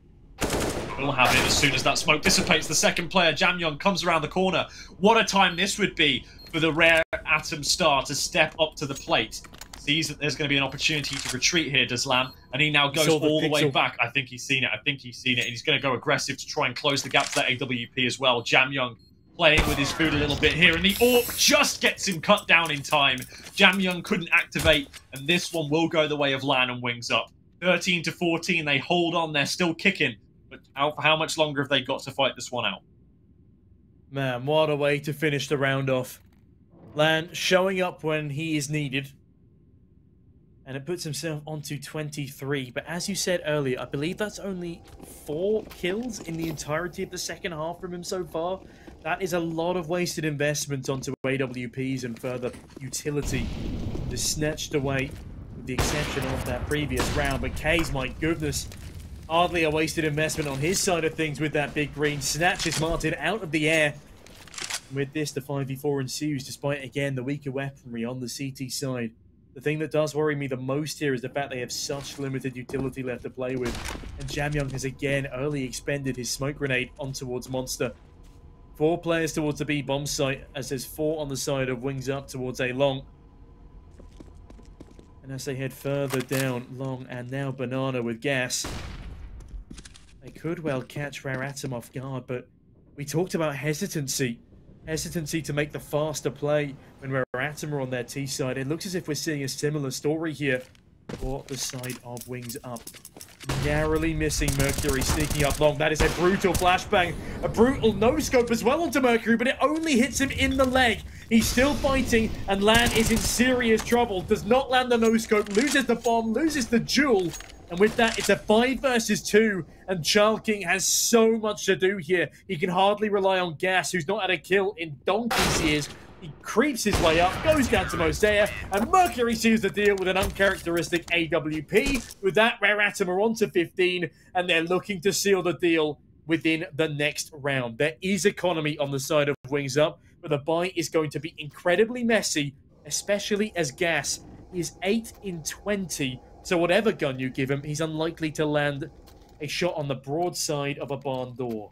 We'll have it as soon as that smoke dissipates. The second player, Jamyong, comes around the corner. What a time this would be for the rare Atom star to step up to the plate. Sees that there's going to be an opportunity to retreat here, does Lan, and he now goes all the way back. I think he's seen it. And he's going to go aggressive to try and close the gap to that AWP as well. Jamyong playing with his food a little bit here, and the AWP just gets him cut down in time. Jamyong couldn't activate, and this one will go the way of Lan and Wings Up. 13 to 14, they hold on. They're still kicking, but how much longer have they got to fight this one out? Man, what a way to finish the round off. Lan showing up when he is needed. And it puts himself onto 23. But as you said earlier, I believe that's only 4 kills in the entirety of the second half from him so far. That is a lot of wasted investment onto AWPs and further utility. Just snatched away, with the exception of that previous round. But Kays, my goodness, hardly a wasted investment on his side of things with that big green. Snatches Martin out of the air. With this, the 5v4 ensues, despite, again, the weaker weaponry on the CT side. The thing that does worry me the most here is the fact they have such limited utility left to play with. And Jamyong has again early expended his smoke grenade on towards Monster. 4 players towards the B bomb site, as there's 4 on the side of Wings Up towards A long. And as they head further down, Long and now Banana with gas. They could well catch Rare Atom off guard, but we talked about hesitancy. Hesitancy to make the faster play when Rare Atom are on their T side. It looks as if we're seeing a similar story here for the side of Wings Up. Narrowly missing Mercury, sneaking up Long. That is a brutal flashbang. A brutal no-scope as well onto Mercury, but it only hits him in the leg. He's still fighting, and Lan is in serious trouble. Does not land the no-scope, loses the bomb, loses the duel. And with that, it's a 5 versus 2, and Child King has so much to do here. He can hardly rely on Gas, who's not had a kill in donkey's years. He creeps his way up, goes down to Mosea, and Mercury seals the deal with an uncharacteristic AWP. With that, Rare Atom are on to 15, and they're looking to seal the deal within the next round. There is economy on the side of Wings Up, but the buy is going to be incredibly messy, especially as Gas is 8 in 20. So whatever gun you give him, he's unlikely to land a shot on the broadside of a barn door.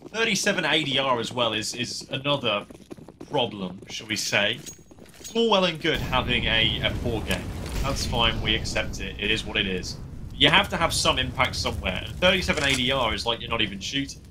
37 ADR as well is another problem, shall we say. It's all well and good having a poor game. That's fine, we accept it. It is what it is. You have to have some impact somewhere. And 37 ADR is like you're not even shooting.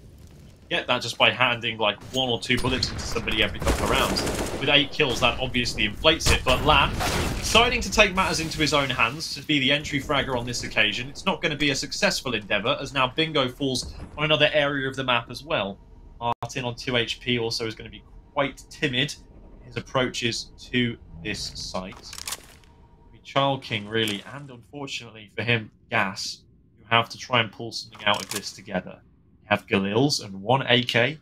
You get that just by handing like 1 or 2 bullets into somebody every couple of rounds. With 8 kills, that obviously inflates it. But Lan, deciding to take matters into his own hands to be the entry fragger on this occasion, it's not going to be a successful endeavour, as now Bingo falls on another area of the map as well. Martin on 2 HP also is going to be quite timid in his approaches to this site. Child King, really, and unfortunately for him, Gas, who have to try and pull something out of this together. You have Galils and 1 AK.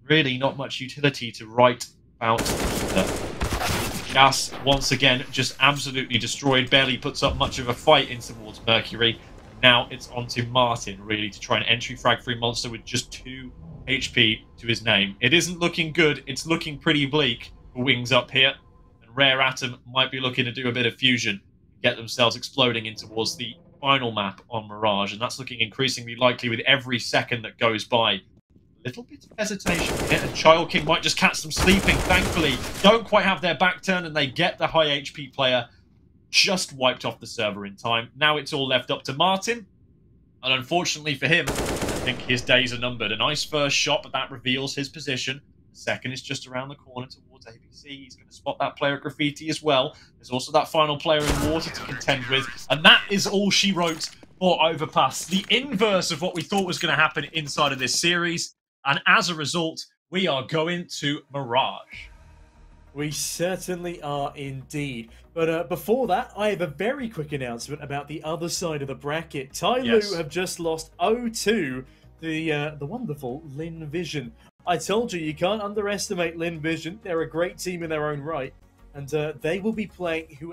Really not much utility to write about either. Gas, once again, just absolutely destroyed, barely puts up much of a fight in towards Mercury. Now it's on to Martin, really, to try and entry frag through Monster with just 2 HP to his name. It isn't looking good, it's looking pretty bleak for Wings Up here. Rare Atom might be looking to do a bit of fusion, get themselves exploding in towards the final map on Mirage, and that's looking increasingly likely with every second that goes by. Little bit of hesitation here, and Child King might just catch them sleeping, thankfully. Don't quite have their back turned, and they get the high HP player just wiped off the server in time. Now it's all left up to Martin, and unfortunately for him, I think his days are numbered. A nice first shot, but that reveals his position. The second is just around the corner towards ABC. He's going to spot that player at Graffiti as well. There's also that final player in water to contend with, and that is all she wrote for Overpass. The inverse of what we thought was going to happen inside of this series, and as a result, we are going to Mirage. We certainly are indeed. But before that, I have a very quick announcement about the other side of the bracket. Tyloo have just lost 0-2 to the wonderful Lin Vision. I told you, you can't underestimate Lin Vision. They're a great team in their own right. And they will be playing whoever...